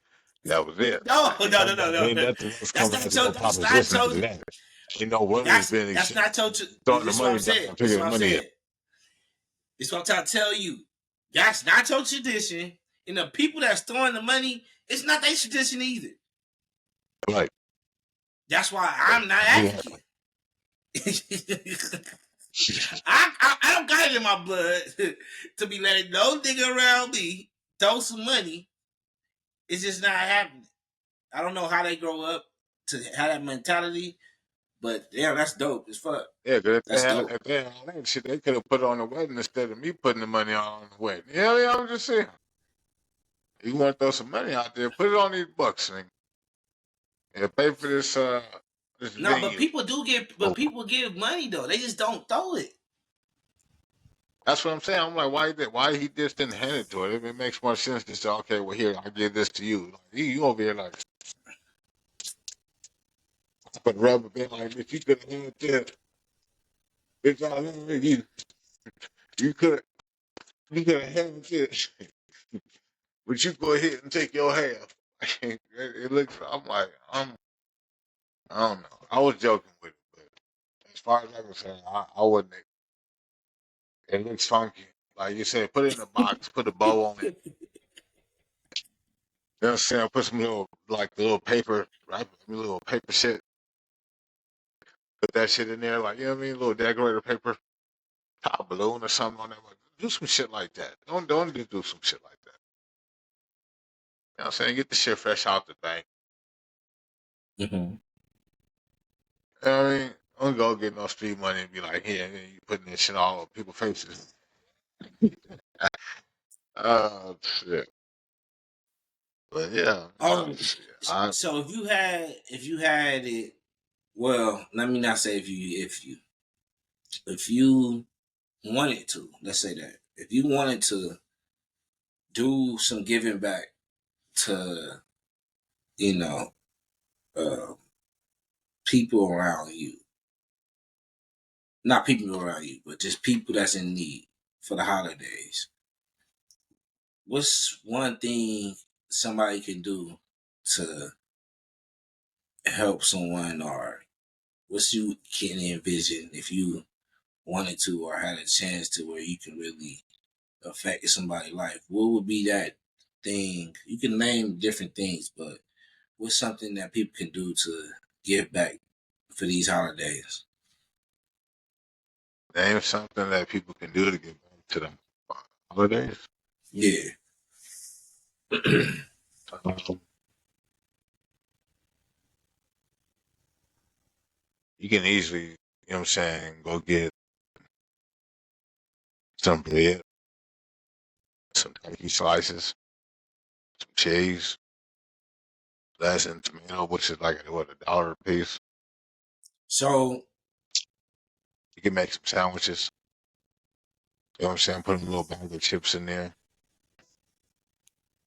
[SPEAKER 2] That was it.
[SPEAKER 1] No, no, no, no, no.
[SPEAKER 2] Ain't nothing else
[SPEAKER 1] That's
[SPEAKER 2] coming
[SPEAKER 1] not
[SPEAKER 2] after no
[SPEAKER 1] your. That's not
[SPEAKER 2] proposition
[SPEAKER 1] your.
[SPEAKER 2] after that. Ain't no women's been
[SPEAKER 1] That's not
[SPEAKER 2] exchanged.
[SPEAKER 1] your.
[SPEAKER 2] Throwing the
[SPEAKER 1] This is what I'm
[SPEAKER 2] money down
[SPEAKER 1] saying.
[SPEAKER 2] and
[SPEAKER 1] This is
[SPEAKER 2] picking the
[SPEAKER 1] what I'm
[SPEAKER 2] money up.
[SPEAKER 1] saying. This is what I'm trying to tell you. That's not your tradition. And the people that's throwing the money, it's not their tradition either.
[SPEAKER 2] Right.
[SPEAKER 1] That's why I'm not asking. I don't got it in my blood to be letting no nigga around me throw some money. It's just not happening. I don't know how they grow up to have that mentality, but damn, that's dope as fuck.
[SPEAKER 2] Yeah, because
[SPEAKER 1] That's dope.
[SPEAKER 2] if they had all that shit, they could have put it on the wedding instead of me putting the money on the wedding. Yeah, I'm just saying. You want to throw some money out there, put it on these bucks, nigga. And pay for this
[SPEAKER 1] No, but
[SPEAKER 2] venue.
[SPEAKER 1] people give money though. They just don't throw it.
[SPEAKER 2] That's what I'm saying. I'm like, why he just didn't hand it to her? It makes more sense to say, okay, well here, I give this to you. Like, you over here like, but rubber band like this, you could have had this. Bitch, I remember you could have had this, but you go ahead and take your half. It looks. I'm like, I don't know. I was joking with it, but as far as I'm concerned, I wouldn't. It looks funky. Like you said, put it in a box, put a bow on it. You know what I'm saying? Put some little, like the little paper, right? Little paper shit. Put that shit in there, like, you know what I mean? Little decorator paper, top balloon or something on there. Do some shit like that. Don't just do some shit like that. You know what I'm saying? Get the shit fresh out the bank.
[SPEAKER 1] Mm-hmm.
[SPEAKER 2] You know what I mean? Don't go get no street money and be like, here, you putting this shit all over people's faces. Shit. But yeah, shit.
[SPEAKER 1] So if you had it, well, let me not say if you wanted to, let's say that if you wanted to do some giving back, to, you know, uh, people around you. Not people around you, but just people that's in need for the holidays. What's one thing somebody can do to help someone, or what's you can envision if you wanted to or had a chance to where you can really affect somebody's life? What would be that thing? You can name different things, but what's something that people can do to give back for these holidays?
[SPEAKER 2] Name something that people can do to get back to the holidays.
[SPEAKER 1] Yeah.
[SPEAKER 2] Um, you can easily, you know what I'm saying, go get some bread, some turkey slices, some cheese, lettuce and tomato, which is like what, $1 a piece.
[SPEAKER 1] So
[SPEAKER 2] You can make some sandwiches. You know what I'm saying? Put a little bag of chips in there.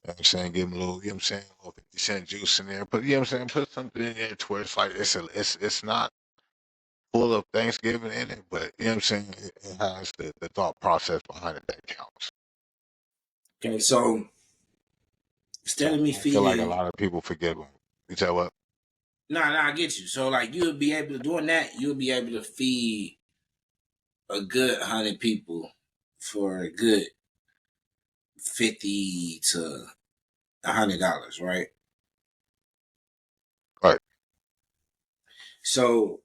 [SPEAKER 2] You know what I'm saying? Give them a little, you know what I'm saying? A little 50-cent juice in there. Put, you know what I'm saying? Put something in there to where it's like, it's not full of Thanksgiving in it, but you know what I'm saying? It has the thought process behind it that counts.
[SPEAKER 1] okay, so instead of me
[SPEAKER 2] I feel like a
[SPEAKER 1] feeding,
[SPEAKER 2] lot of people forget about it. You tell what?
[SPEAKER 1] I get you. So like you'll be able to doing that, you'll be able to feed a good 100 people for a good 50 to $100, right?
[SPEAKER 2] Right.
[SPEAKER 1] So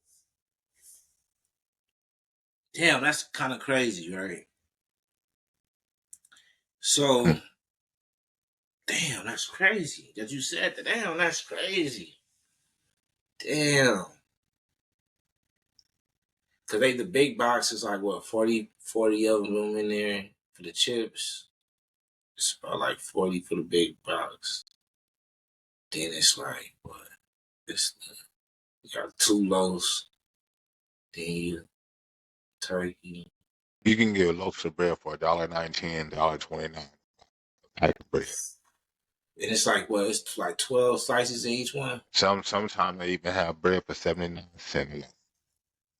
[SPEAKER 1] damn, that's kind of crazy, right? So
[SPEAKER 2] Mm.
[SPEAKER 1] damn, that's crazy that you said that. Damn, that's crazy. Damn, cause they the big box is like what 40 of them in there for the chips. It's about like 40 for the big box. Then it's like what? It's you got two loaves. Then you turkey.
[SPEAKER 2] You can get loaves of bread for $1.19, $1.29 a pack of bread.
[SPEAKER 1] And it's like what? It's like 12 slices in each one.
[SPEAKER 2] Sometimes they even have bread for 79 cents.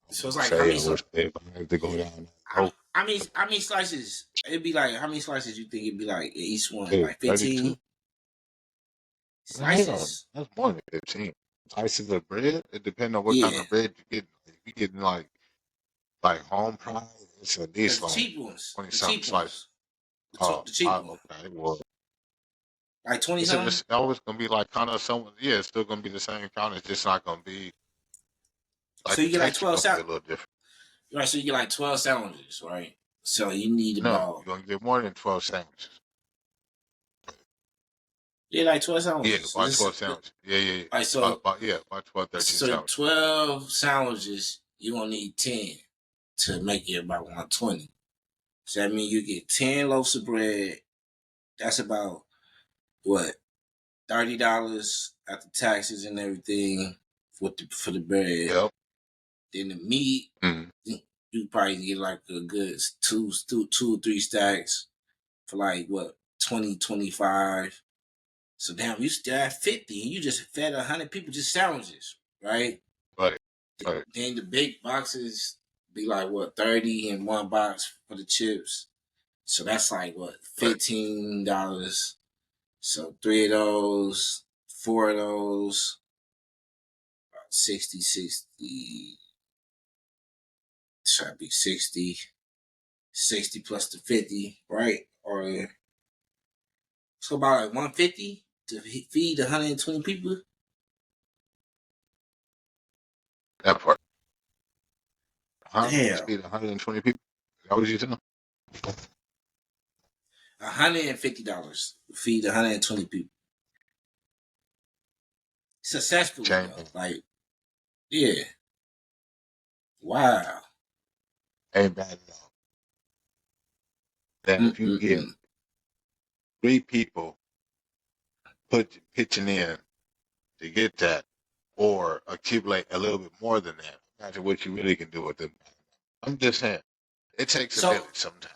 [SPEAKER 2] I
[SPEAKER 1] So it's
[SPEAKER 2] wouldn't
[SPEAKER 1] like how
[SPEAKER 2] say
[SPEAKER 1] many?
[SPEAKER 2] I wish if I had to go down that low.
[SPEAKER 1] How many slices? It'd be like how many slices you think it'd be like in each one?
[SPEAKER 2] Hey,
[SPEAKER 1] Like
[SPEAKER 2] 32.
[SPEAKER 1] 15
[SPEAKER 2] Hell,
[SPEAKER 1] slices?
[SPEAKER 2] that's more than 15. Slices of bread, it depends on what kind
[SPEAKER 1] Yeah,
[SPEAKER 2] of bread you get. If you getting like home fry, it's at least
[SPEAKER 1] because
[SPEAKER 2] like 20
[SPEAKER 1] the
[SPEAKER 2] something
[SPEAKER 1] cheap
[SPEAKER 2] slices.
[SPEAKER 1] ones, the cheap one,
[SPEAKER 2] Okay. Well,
[SPEAKER 1] like 20 something.
[SPEAKER 2] it's always gonna be like kind of some. Yeah, it's still gonna be the same count. It's just not gonna be
[SPEAKER 1] So
[SPEAKER 2] like the
[SPEAKER 1] you get like
[SPEAKER 2] taste is
[SPEAKER 1] 12
[SPEAKER 2] gonna be a
[SPEAKER 1] sal-
[SPEAKER 2] little different.
[SPEAKER 1] right? So you get like 12 sandwiches, right? So you need
[SPEAKER 2] No,
[SPEAKER 1] about
[SPEAKER 2] you're gonna get more than 12 sandwiches.
[SPEAKER 1] yeah, like 12
[SPEAKER 2] Yeah,
[SPEAKER 1] sandwiches.
[SPEAKER 2] by 12 sandwiches. Yeah, yeah, yeah.
[SPEAKER 1] Right, so
[SPEAKER 2] By 12, 13
[SPEAKER 1] so
[SPEAKER 2] sandwiches.
[SPEAKER 1] 12 sandwiches, you gonna need 10 to make it about 120. So that means you get 10 loaves of bread. That's about what $30 after taxes and everything for the bread.
[SPEAKER 2] Yep.
[SPEAKER 1] Then the meat,
[SPEAKER 2] Mm-hmm.
[SPEAKER 1] you probably get like a good two or three stacks for like what 20 25. So damn, you still have 50, and you just fed 100 people just sandwiches, right?
[SPEAKER 2] Right. Right.
[SPEAKER 1] Then the big boxes be like what 30 in one box for the chips. So that's like what
[SPEAKER 2] Right.
[SPEAKER 1] $15. So three of those, four of those, 60, try to be 60 plus the 50, right? Or so about like 150 to feed 120 people.
[SPEAKER 2] That part. Huh?
[SPEAKER 1] Damn,
[SPEAKER 2] Feed 120 people. That was you saying?
[SPEAKER 1] $150 feed 120 people successfully
[SPEAKER 2] Chain
[SPEAKER 1] though. Like, yeah, wow.
[SPEAKER 2] ain't bad at all. That if you get
[SPEAKER 1] Mm-mm-mm.
[SPEAKER 2] 3 people pitching in to get that, or accumulate a little bit more than that, imagine what you really can do with them. I'm just saying, it takes a
[SPEAKER 1] So,
[SPEAKER 2] village sometimes.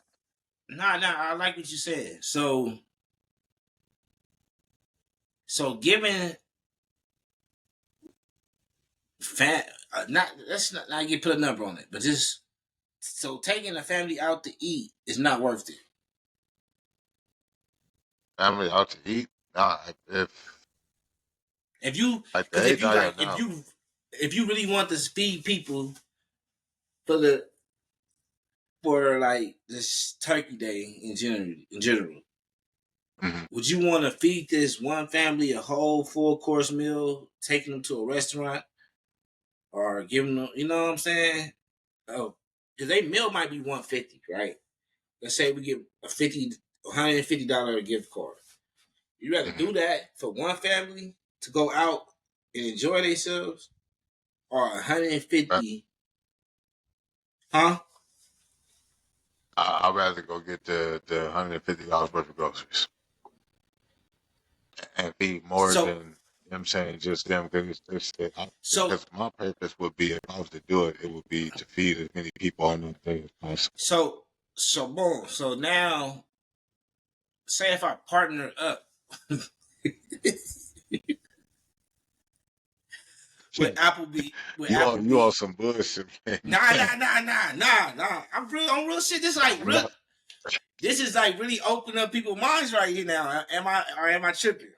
[SPEAKER 1] nah, I like what you said. So So giving fat, not let's not get put a number on it, but just so taking a family out to eat is not worth it.
[SPEAKER 2] Family out to eat. Nah, if
[SPEAKER 1] If you,
[SPEAKER 2] like the
[SPEAKER 1] because if
[SPEAKER 2] age
[SPEAKER 1] you
[SPEAKER 2] I
[SPEAKER 1] like,
[SPEAKER 2] am now.
[SPEAKER 1] if you really want to feed people for the for like this Turkey Day in general,
[SPEAKER 2] Mhm.
[SPEAKER 1] would you want to feed this one family a whole full course meal, taking them to a restaurant, or giving them, you know what I'm saying? Oh, because they meal might be 150, right? Let's say we give a $150 gift card. You rather
[SPEAKER 2] Mhm.
[SPEAKER 1] do that for one family to go out and enjoy themselves, or
[SPEAKER 2] Uh,
[SPEAKER 1] 150, huh?
[SPEAKER 2] I'd rather go get the $150 worth of groceries and feed more than,
[SPEAKER 1] So,
[SPEAKER 2] you know what I'm saying, just them.
[SPEAKER 1] so,
[SPEAKER 2] Because my purpose would be, if I was to do it, it would be to feed as many people on that day as possible.
[SPEAKER 1] so, so, boom. So now, say if I partner up with
[SPEAKER 2] You on
[SPEAKER 1] Applebee.
[SPEAKER 2] some bullshit, man. You
[SPEAKER 1] Nah, nah,
[SPEAKER 2] can't.
[SPEAKER 1] nah, nah, nah, nah. I'm real on real shit. This like real.
[SPEAKER 2] No,
[SPEAKER 1] This is like really opening up people's minds right here now. Am I tripping?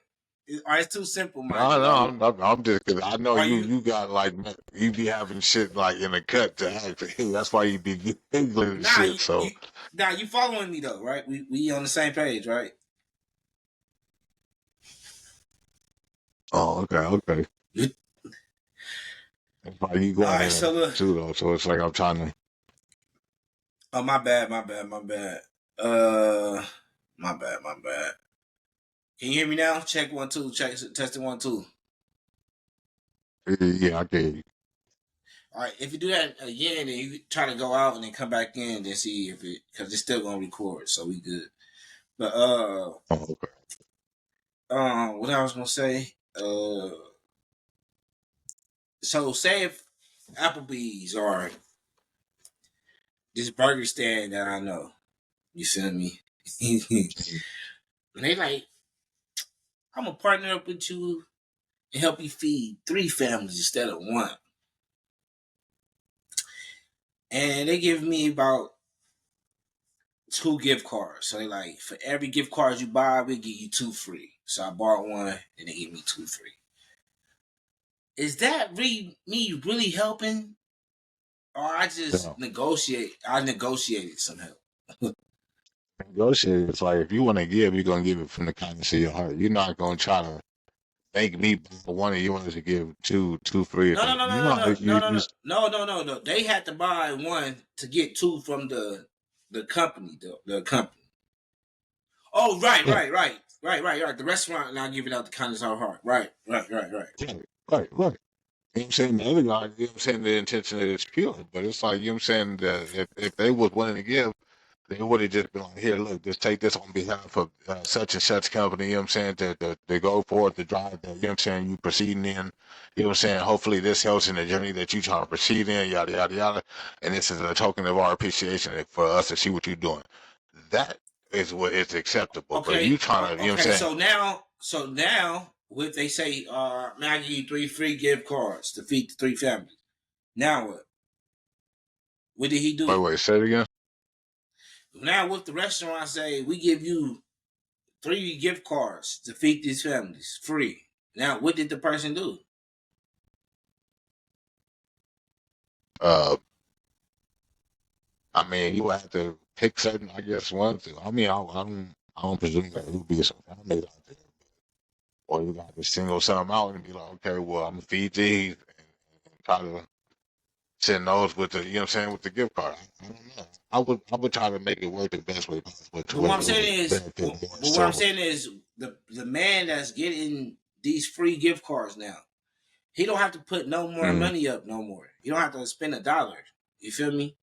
[SPEAKER 1] Or it's too simple
[SPEAKER 2] no,
[SPEAKER 1] minded?
[SPEAKER 2] no,
[SPEAKER 1] Are you?
[SPEAKER 2] I'm just because I know
[SPEAKER 1] Are you?
[SPEAKER 2] you got like you be having shit like in the cut to act. That's why you be giggling and
[SPEAKER 1] Nah,
[SPEAKER 2] shit.
[SPEAKER 1] you
[SPEAKER 2] So,
[SPEAKER 1] nah, you following me though, right? We on the same page, right?
[SPEAKER 2] oh, okay, okay.
[SPEAKER 1] All
[SPEAKER 2] That's why you going
[SPEAKER 1] right,
[SPEAKER 2] in
[SPEAKER 1] so
[SPEAKER 2] and out
[SPEAKER 1] look.
[SPEAKER 2] too, though. So it's like I'm trying to.
[SPEAKER 1] Oh, my bad, my bad, my bad. Uh, my bad, my bad. Can you hear me now? Check 1 2. Check testing 1 2.
[SPEAKER 2] Yeah, I get you.
[SPEAKER 1] All right, if you do that again, then you try to go out and then come back in, then see if it because it's still gonna record, so we good. But
[SPEAKER 2] Oh, okay.
[SPEAKER 1] what I was gonna say, so say if Applebee's or this burger stand that I know, you feel me? And they like, I'm gonna partner up with you and help you feed 3 families instead of one, and they give me about 2 gift cards. So they like, for every gift card you buy, we give you 2 free. So I bought one, and they give me 2 free. Is that me really helping, or I just
[SPEAKER 2] So,
[SPEAKER 1] negotiate? I negotiated some help.
[SPEAKER 2] negotiate. It's like if you want to give, you're gonna give it from the kindness of your heart. You're not gonna try to make me buy one of yours to give two free of
[SPEAKER 1] No, no,
[SPEAKER 2] it.
[SPEAKER 1] no,
[SPEAKER 2] You
[SPEAKER 1] no,
[SPEAKER 2] know,
[SPEAKER 1] no, no,
[SPEAKER 2] you
[SPEAKER 1] no,
[SPEAKER 2] you.
[SPEAKER 1] no, no, no, no, no. They had to buy one to get 2 from the company, the company. Oh, right,
[SPEAKER 2] Yeah,
[SPEAKER 1] right, right, right, right, right. The restaurant now giving out the kindness of our heart. Right, right, right, right.
[SPEAKER 2] yeah, right, right. You know what I'm saying? The other guy, you know what I'm saying, the intention is pure. But it's like, you know what I'm saying, that if they was willing to give, they would have just been like, here, look, just take this on behalf of such and such company, you know what I'm saying, to go forward, to drive that, you know what I'm saying, you proceeding in, you know what I'm saying, hopefully this helps in the journey that you trying to proceed in, yada, yada, yada. And this is a token of our appreciation for us to see what you're doing. That is what is acceptable. But if
[SPEAKER 1] Okay,
[SPEAKER 2] you trying to, you know what
[SPEAKER 1] okay.
[SPEAKER 2] I'm saying,
[SPEAKER 1] So now, what they say? Man, I give you 3 free gift cards to feed the 3 families. Now what? What did he
[SPEAKER 2] wait,
[SPEAKER 1] do?
[SPEAKER 2] wait, say it again.
[SPEAKER 1] Now what the restaurant say? We give you 3 gift cards to feed these families free. Now what did the person do?
[SPEAKER 2] Uh, I mean, you would have to pick certain, I guess, ones. I mean, I don't presume that it would be some families out there. Or you got to single some out and be like, okay, well, I'm gonna feed these and try to send those with the, you know what I'm saying, with the gift card. I don't know. I would try to make it work the best way possible to
[SPEAKER 1] But what
[SPEAKER 2] where
[SPEAKER 1] I'm
[SPEAKER 2] it would
[SPEAKER 1] saying is,
[SPEAKER 2] benefit
[SPEAKER 1] but
[SPEAKER 2] more
[SPEAKER 1] what I'm
[SPEAKER 2] so.
[SPEAKER 1] saying is, the man that's getting these free gift cards now, he don't have to put no more
[SPEAKER 2] Mm-hmm.
[SPEAKER 1] money up no more. He don't have to spend $1. You feel me?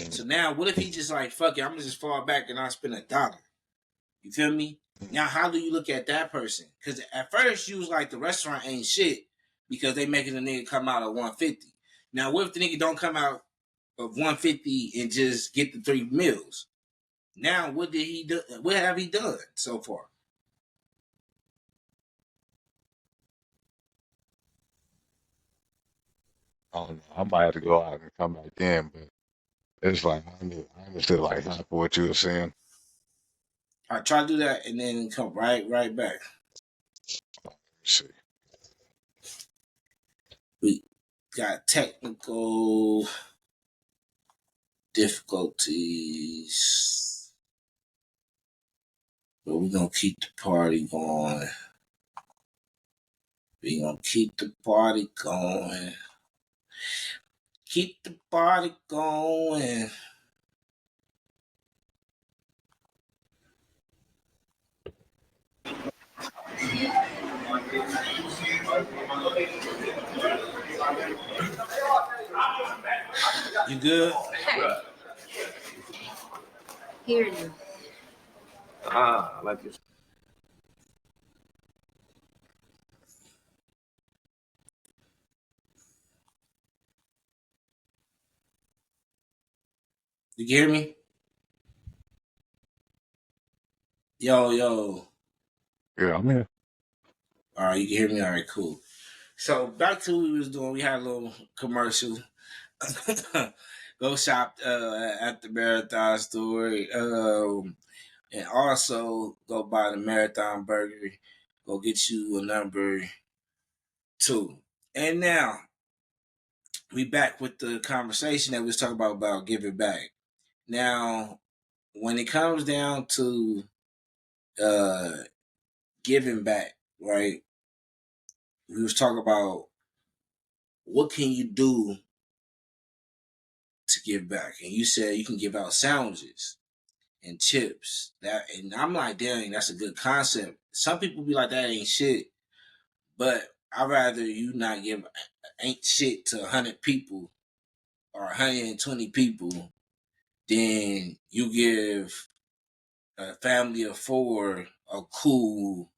[SPEAKER 1] So now, what if he just like, fuck it, I'm gonna just fall back and I spend $1? You feel me? Now, how do you look at that person? Because at first you was like, the restaurant ain't shit because they making the nigga come out at 150. Now, what if the nigga don't come out of 150 and just get the 3 meals? Now, what did he do? What have he done so far?
[SPEAKER 2] I don't know. I might have to go out and come back in, but it's like I understood like half of what you were saying.
[SPEAKER 1] I try to do that and then come right back.
[SPEAKER 2] Let's see.
[SPEAKER 1] We got technical difficulties, but we're gonna keep the party going. We're gonna keep the party going. Keep the party going. You good?
[SPEAKER 3] Hear you.
[SPEAKER 1] Ah, I like this. You hear me? Yo.
[SPEAKER 2] Yeah, I'm here.
[SPEAKER 1] All right, you can hear me. All right, cool. So back to what we was doing. We had a little commercial. Go shop at the Marathon store, and also go buy the Marathon Burger. Go get you a number 2. And now we back with the conversation that we was talking about giving back. Now, when it comes down to uh, giving back, right? We was talking about what can you do to give back, and you said you can give out sandwiches and chips. That, and I'm like, dang, that's a good concept. Some people be like, that ain't shit, but I'd rather you not give ain't shit to 100 people or 120 people than you give a family of 4 a cool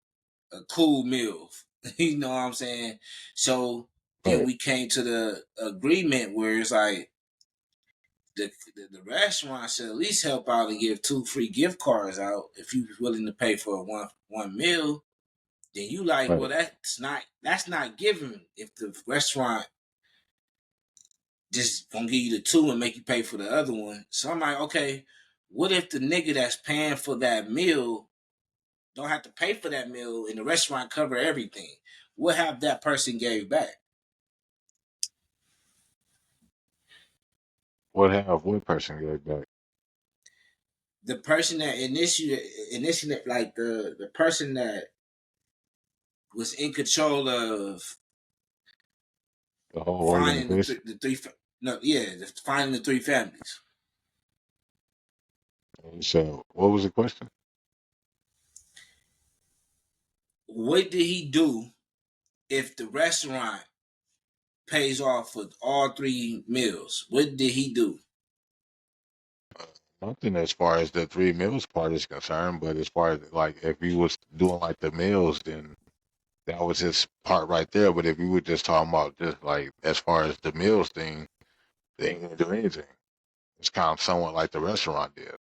[SPEAKER 1] meal. You know what I'm saying? So then
[SPEAKER 2] Right.
[SPEAKER 1] we came to the agreement where it's like the restaurant should at least help out and give 2 free gift cards out if you're willing to pay for one meal. Then you like, well,
[SPEAKER 2] Right.
[SPEAKER 1] that's not giving if the restaurant just gonna give you the 2 and make you pay for the other one. So I'm like, okay, what if the nigga that's paying for that meal don't have to pay for that meal and the restaurant cover everything? What have that person gave back?
[SPEAKER 2] What person gave back?
[SPEAKER 1] The person that initiated, like the person that was in control of
[SPEAKER 2] The whole
[SPEAKER 1] finding
[SPEAKER 2] organization.
[SPEAKER 1] the three. No, yeah, finding the 3 families.
[SPEAKER 2] And so, what was the question?
[SPEAKER 1] What did he do if the restaurant pays off for all 3 meals? What did he do?
[SPEAKER 2] Nothing as far as the 3 meals part is concerned, but as far as like if you was doing like the meals, then that was his part right there. But if you were just talking about just like as far as the meals thing, they ain't gonna do anything. It's kind of somewhat like the restaurant did.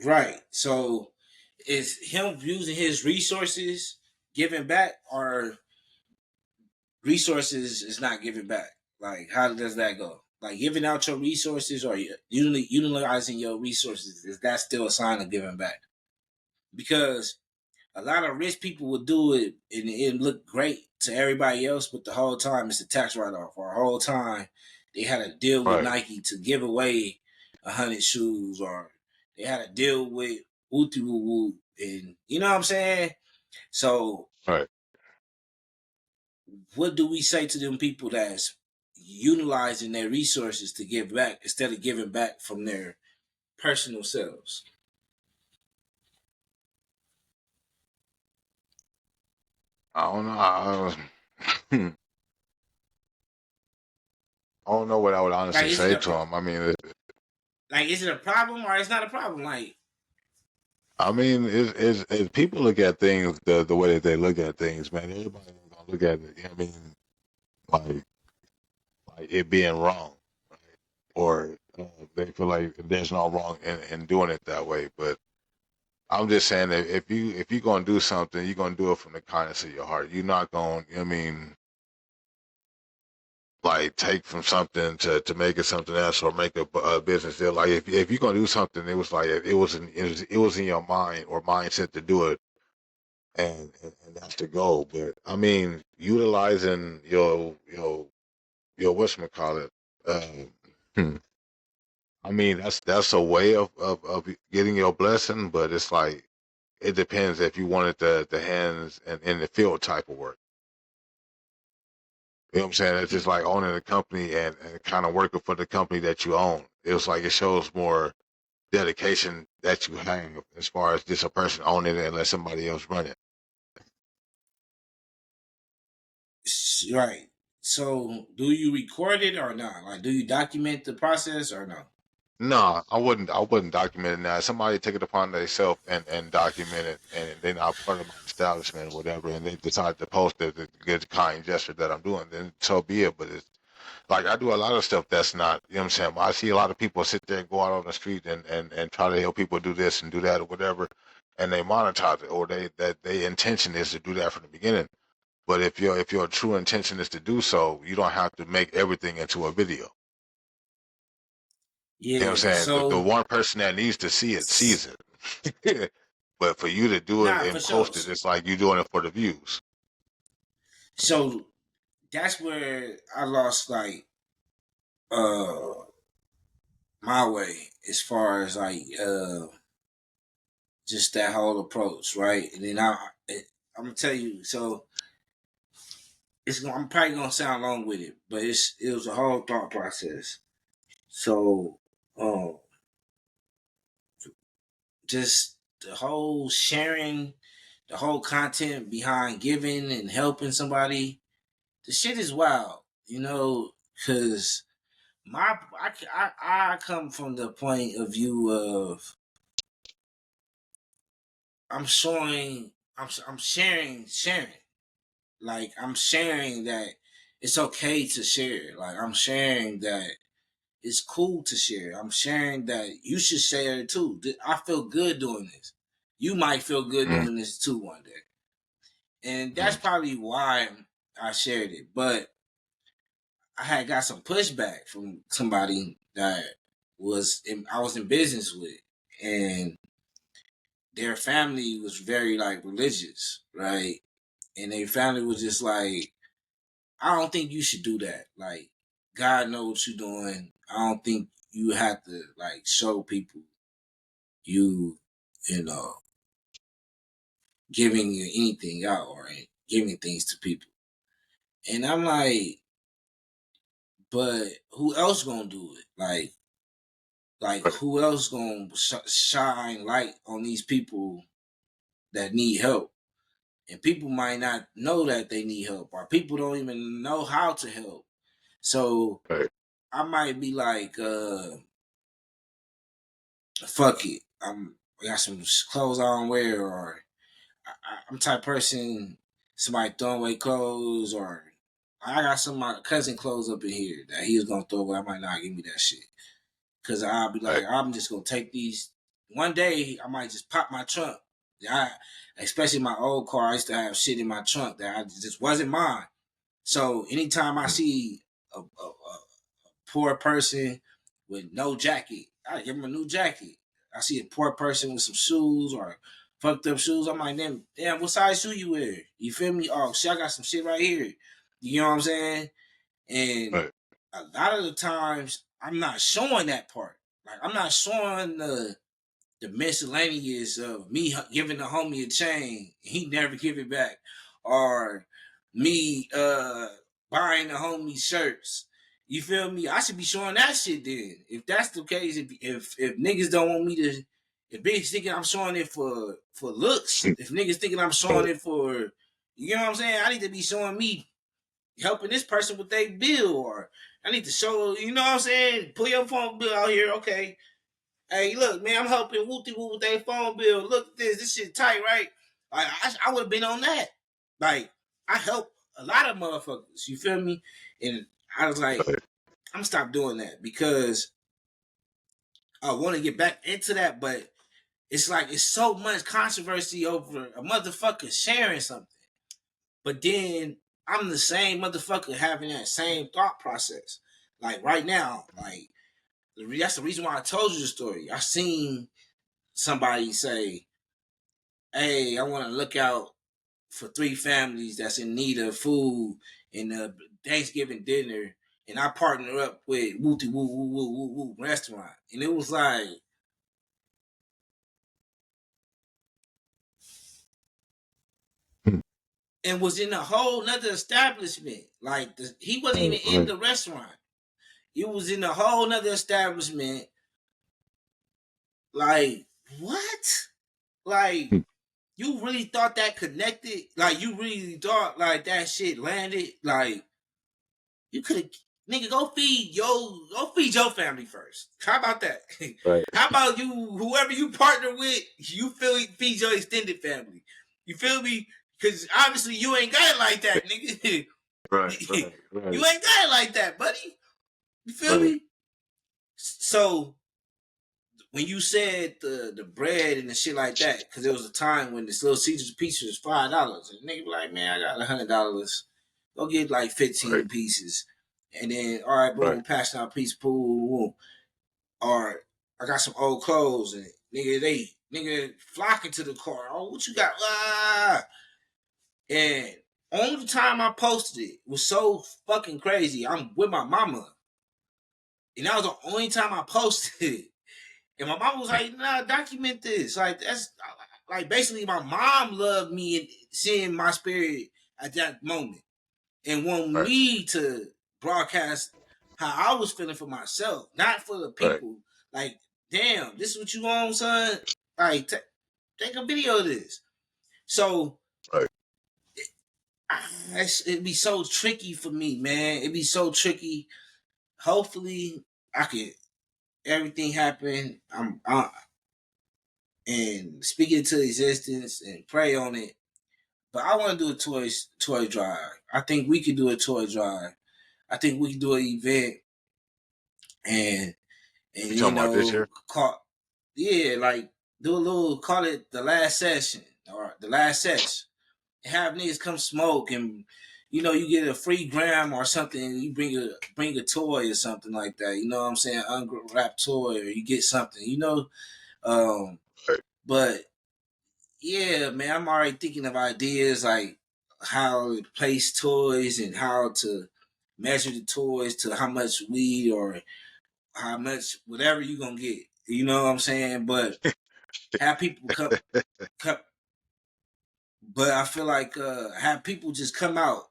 [SPEAKER 1] Right. So is him using his resources giving back, or resources is not giving back? Like, how does that go? Like, giving out your resources or utilizing your resources, is that still a sign of giving back? Because a lot of rich people would do it and it looked great to everybody else, but the whole time it's a tax write off, or the whole time they had a deal with
[SPEAKER 2] Right,
[SPEAKER 1] Nike to give away 100 shoes, or they had a deal with Wooty Woo Woo, and you know what I'm saying? So,
[SPEAKER 2] right.
[SPEAKER 1] what do we say to them people that's utilizing their resources to give back instead of giving back from their personal selves?
[SPEAKER 2] I don't know. I don't know what I would
[SPEAKER 1] Like,
[SPEAKER 2] honestly
[SPEAKER 1] is it
[SPEAKER 2] say
[SPEAKER 1] a
[SPEAKER 2] to him.
[SPEAKER 1] is it a problem or it's not a problem? Like,
[SPEAKER 2] I mean, is people look at things the way that they look at things, man. Everybody ain't gonna look at it. I mean, like like it being wrong, right? Or they feel like there's no wrong in doing it that way. But I'm just saying that if you gonna do something, you're gonna do it from the kindness of your heart. You're not going. I mean, like take from something to make it something else or make a business deal. Like if you're gonna do something, it was like it was in your mind or mindset to do it, and that's the goal. But I mean, utilizing your whatchamacallit, hmm, I mean that's a way of getting your blessing, but it's like it depends if you wanted the hands and in the field type of work. You know what I'm saying? It's just like owning a company and kind of working for the company that you own. It was like it shows more dedication that you have as far as just a person owning it and let somebody else run it.
[SPEAKER 1] Right. So, do you record it or not? Like, do you document the process or no?
[SPEAKER 2] No, I wouldn't. I wouldn't document it now. Somebody take it upon themselves and document it, and they're not part of my establishment or whatever, and they decide to post it, the good kind gesture that I'm doing. Then so be it. But it's like I do a lot of stuff that's not. You know what I'm saying? I see a lot of people sit there and go out on the street and try to help people do this and do that or whatever, and they monetize it, or that their intention is to do that from the beginning. But if your true intention is to do so, you don't have to make everything into a video. You know what
[SPEAKER 1] Yeah.
[SPEAKER 2] I'm saying? The
[SPEAKER 1] So,
[SPEAKER 2] one person that needs to see it sees it. But for you to do it
[SPEAKER 1] nah, for
[SPEAKER 2] and
[SPEAKER 1] sure.
[SPEAKER 2] post it, it's like you doing it for the views.
[SPEAKER 1] So that's where I lost like uh my way as far as like just that whole approach, right? And then I'm gonna tell you. So I'm probably gonna sound long with it, but it was a whole thought process. So um, just the whole sharing, the whole content behind giving and helping somebody, the shit is wild, because I come from the point of view of I'm sharing. Like I'm sharing that it's okay to share. Like I'm sharing that it's cool to share. I'm sharing that you should share it too. I feel good doing this. You might feel good
[SPEAKER 2] Mm,
[SPEAKER 1] doing this too one day. And that's
[SPEAKER 2] mm,
[SPEAKER 1] probably why I shared it. But I had got some pushback from somebody that I was in business with, and their family was very like religious, right? And their family was just like, I don't think you should do that. Like, God knows what you're doing. I don't think you have to like show people you, you know, giving anything out or giving things to people. And I'm like, but who else gonna do it? Like
[SPEAKER 2] right,
[SPEAKER 1] who else gonna shine light on these people that need help? And people might not know that they need help, or people don't even know how to help. So
[SPEAKER 2] right,
[SPEAKER 1] I might be like, fuck it. I got some clothes I don't wear, or I'm type person. Somebody throwing away clothes, or I got some of my cousin clothes up in here that he was gonna throw away. I might not give me that shit because I'll be like,
[SPEAKER 2] right,
[SPEAKER 1] I'm just gonna take these. One day I might just pop my trunk. I, especially my old car, I used to have shit in my trunk that I just wasn't mine. So anytime I
[SPEAKER 2] mm,
[SPEAKER 1] see a poor person with no jacket, I give him a new jacket. I see a poor person with some shoes or fucked up shoes. I'm like, damn, what size shoe you wear? You feel me? Oh, shit, I got some shit right here. You know what I'm saying? And
[SPEAKER 2] right,
[SPEAKER 1] a lot of the times, I'm not showing that part. Like, I'm not showing the miscellaneous of me giving the homie a chain, he never give it back, or me buying the homie shirts. You feel me? I should be showing that shit then. If that's the case, if niggas don't want me to, if bitches thinking I'm showing it for looks,
[SPEAKER 2] mm,
[SPEAKER 1] if niggas thinking I'm showing
[SPEAKER 2] right,
[SPEAKER 1] it for, you know what I'm saying? I need to be showing me helping this person with their bill, or I need to show, you know what I'm saying? Pull your phone bill out here, okay? Hey, look, man, I'm helping Wooty Woo with their phone bill. Look at this. This shit tight, right? Like, I would have been on that. Like, I help a lot of motherfuckers. You feel me? And I was like,
[SPEAKER 2] right,
[SPEAKER 1] I'm gonna stop doing that because I want to get back into that, but it's like it's so much controversy over a motherfucker sharing something. But then I'm the same motherfucker having that same thought process. Like right now, like that's the reason why I told you the story. I seen somebody say, "Hey, I want to look out for 3 families that's in need of food in the Thanksgiving dinner, and I partner up with Wooty Woo Woo Woo Woo Woo restaurant." And it was like,
[SPEAKER 2] Hmm.
[SPEAKER 1] and was in a whole nother establishment. Like he wasn't even
[SPEAKER 2] Right,
[SPEAKER 1] in
[SPEAKER 2] right.
[SPEAKER 1] the restaurant. It was in a whole nother establishment. Like what? Like
[SPEAKER 2] Hmm.
[SPEAKER 1] you really thought that connected? Like you really thought like that shit landed? Like you could have, nigga, go feed your family first. How about that?
[SPEAKER 2] Right,
[SPEAKER 1] How about you, whoever you partner with, you feel feed your extended family. You feel me? Because obviously you ain't got it like that, nigga.
[SPEAKER 2] right, right,
[SPEAKER 1] You
[SPEAKER 2] right,
[SPEAKER 1] ain't got it like that, buddy. You feel
[SPEAKER 2] right,
[SPEAKER 1] me? So when you said the bread and the shit like that, because there was a time when this little Caesar's pizza was $5, and nigga be like, man, I got $100. Go get like
[SPEAKER 2] right,
[SPEAKER 1] 15 pieces, and then all right,
[SPEAKER 2] right,
[SPEAKER 1] boom, passing out piece, boom, boom. Or I got some old clothes, and nigga flocking to the car. Oh, what you got? Ah! And only time I posted it was so fucking crazy. I'm with my mama, and that was the only time I posted it. And my mom was like, "Nah, document this." Like that's like basically my mom loved me and seeing my spirit at that moment and want
[SPEAKER 2] right,
[SPEAKER 1] me to broadcast how I was feeling for myself, not for the
[SPEAKER 2] right,
[SPEAKER 1] people. Like, damn, this is what you on, son. Like, take a video of this. So
[SPEAKER 2] right.
[SPEAKER 1] it'd be so tricky for me, man. It'd be so tricky. Hopefully, I could everything happen. And speak it into existence and pray on it. But I want to do a toy drive. I think we could do a toy drive. I think we could do an event and
[SPEAKER 2] You talking about this year?
[SPEAKER 1] call, yeah, like do a little, call it the last session or the last session. Have niggas come smoke and you get a free gram or something. You bring a toy or something like that. You know what I'm saying? Unwrapped toy or you get something. Um,
[SPEAKER 2] Right,
[SPEAKER 1] but yeah, man, I'm already thinking of ideas like how to place toys and how to measure the toys to how much weed or how much whatever you gonna get. You know what I'm saying? But have people come but I feel like have people just come out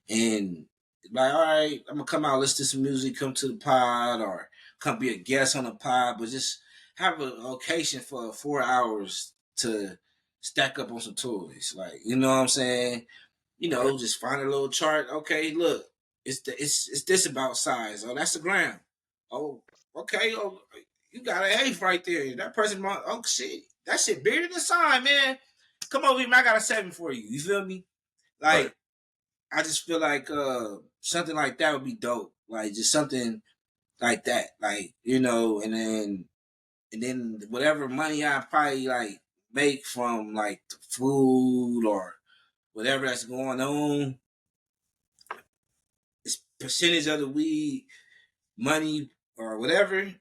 [SPEAKER 1] and like, all right, I'm gonna come out, listen to some music, come to the pod, or come be a guest on the pod, but just have an occasion for 4 hours to stack up on some toys. Like, you know what I'm saying?
[SPEAKER 2] right,
[SPEAKER 1] Just find a little chart. Okay, look, it's this about size. Oh, that's a gram. Oh, okay. Oh, you got an eighth right there. That person, oh shit, that shit bigger than the sign, man. Come over here, man. I got a 7 for you. You feel me?
[SPEAKER 2] right,
[SPEAKER 1] Like, I just feel like something like that would be dope. Like just something like that. Like, and then whatever money I probably like make from like the food or whatever that's going on, it's percentage of the weed, money or whatever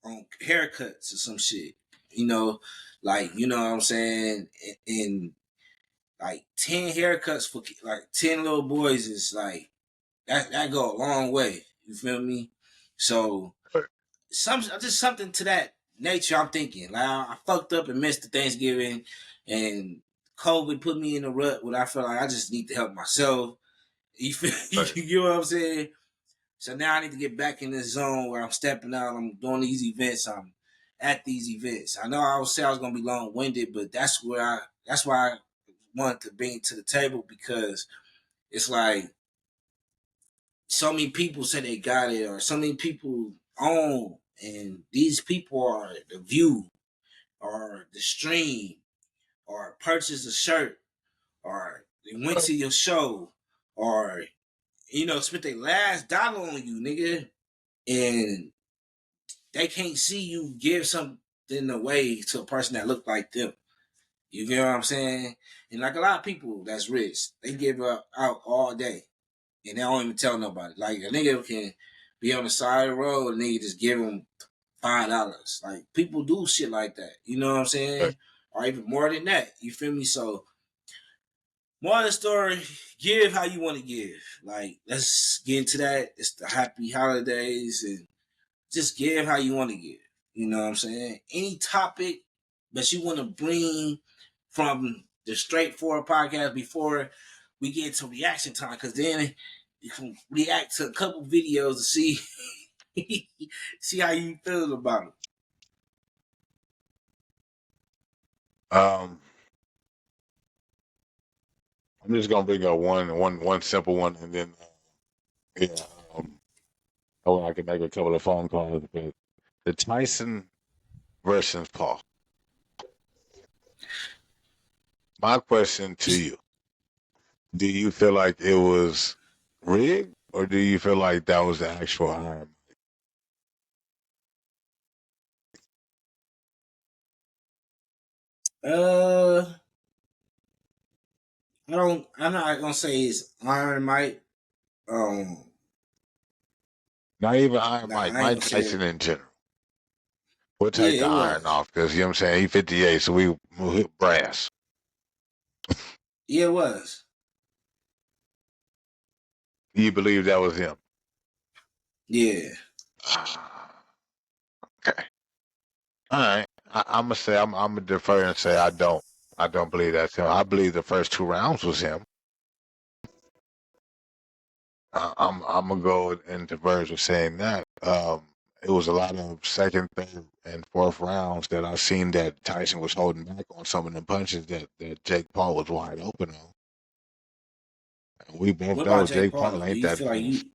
[SPEAKER 1] on haircuts or some shit. You know, like you know what I'm saying? And like 10 haircuts for like 10 little boys is like that go a long way. You feel me? So
[SPEAKER 2] right.
[SPEAKER 1] just something to that nature. I'm thinking like I fucked up and missed the Thanksgiving, and COVID put me in a rut where I feel like I just need to help myself. You feel?
[SPEAKER 2] Right.
[SPEAKER 1] You know what I'm saying? So now I need to get back in this zone where I'm stepping out. I'm doing these events. I'm at these events. I know I would say I was gonna be long winded, but that's why I wanted to bring it to the table because it's like so many people say they got it, or so many people own, and these people are the view, or the stream, or purchase a shirt, or they went
[SPEAKER 2] Right.
[SPEAKER 1] to your show, or spent their last dollar on you, nigga, and they can't see you give something away to a person that look like them. You get what I'm saying? And like a lot of people that's rich, they give out all day, and they don't even tell nobody. Like a nigga can be on the side of the road, and nigga just give them $5. Like people do shit like that. You know what I'm
[SPEAKER 2] Right.
[SPEAKER 1] saying? Or even more than that. You feel me? So more of the story, give how you want to give. Like, let's get into that. It's the happy holidays and just give how you want to give. You know what I'm saying? Any topic that you want to bring from the straightforward podcast before we get to reaction time, because then you can react to a couple videos to see see how you feel about it.
[SPEAKER 2] Um, I'm just gonna bring up one simple one, and then yeah, oh, I can make a couple of phone calls. But the Tyson versus Paul. My question to you: do you feel like it was rigged, or do you feel like that was the actual Iron?
[SPEAKER 1] Uh, I'm not gonna say it's Iron Mike. Um,
[SPEAKER 2] Not even Iron
[SPEAKER 1] nah,
[SPEAKER 2] Mike,
[SPEAKER 1] I ain't
[SPEAKER 2] Mike
[SPEAKER 1] gonna say
[SPEAKER 2] Tyson
[SPEAKER 1] it.
[SPEAKER 2] in general. We'll
[SPEAKER 1] Yeah,
[SPEAKER 2] take the
[SPEAKER 1] it
[SPEAKER 2] iron
[SPEAKER 1] was.
[SPEAKER 2] off because you know what I'm saying. He 58, so we hit brass.
[SPEAKER 1] Yeah, it was.
[SPEAKER 2] You believe that was him?
[SPEAKER 1] Yeah.
[SPEAKER 2] Ah, okay. All right. I'm gonna say I'm gonna defer and say I don't believe that's him. I believe the first 2 rounds was him. I'm gonna go into verge of saying that. It was a lot of second, third, and fourth rounds that I seen that Tyson was holding back on some of the punches that Jake Paul was wide open on. And we both
[SPEAKER 1] What
[SPEAKER 2] know
[SPEAKER 1] about Jake
[SPEAKER 2] Jake
[SPEAKER 1] Paul
[SPEAKER 2] Paul
[SPEAKER 1] though? Do
[SPEAKER 2] ain't
[SPEAKER 1] you
[SPEAKER 2] that
[SPEAKER 1] feel like
[SPEAKER 2] fast.
[SPEAKER 1] you?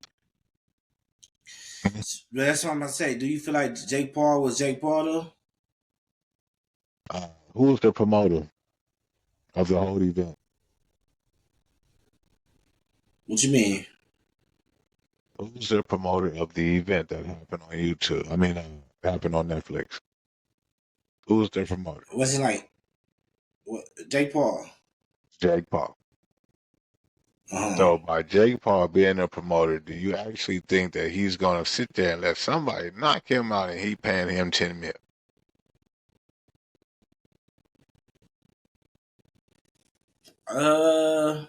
[SPEAKER 1] That's what I'm gonna say. Do you feel like Jake Paul was Jake Paul though?
[SPEAKER 2] Who's the promoter of the whole event?
[SPEAKER 1] What you mean?
[SPEAKER 2] Who's the promoter of the event that happened on YouTube? I mean, happened on Netflix. Who's the promoter?
[SPEAKER 1] Was it like what, Jake Paul?
[SPEAKER 2] Jake Paul.
[SPEAKER 1] Uh huh.
[SPEAKER 2] So by Jake Paul being a promoter, do you actually think that he's gonna sit there and let somebody knock him out and he paying him 10 mil?
[SPEAKER 1] Uh.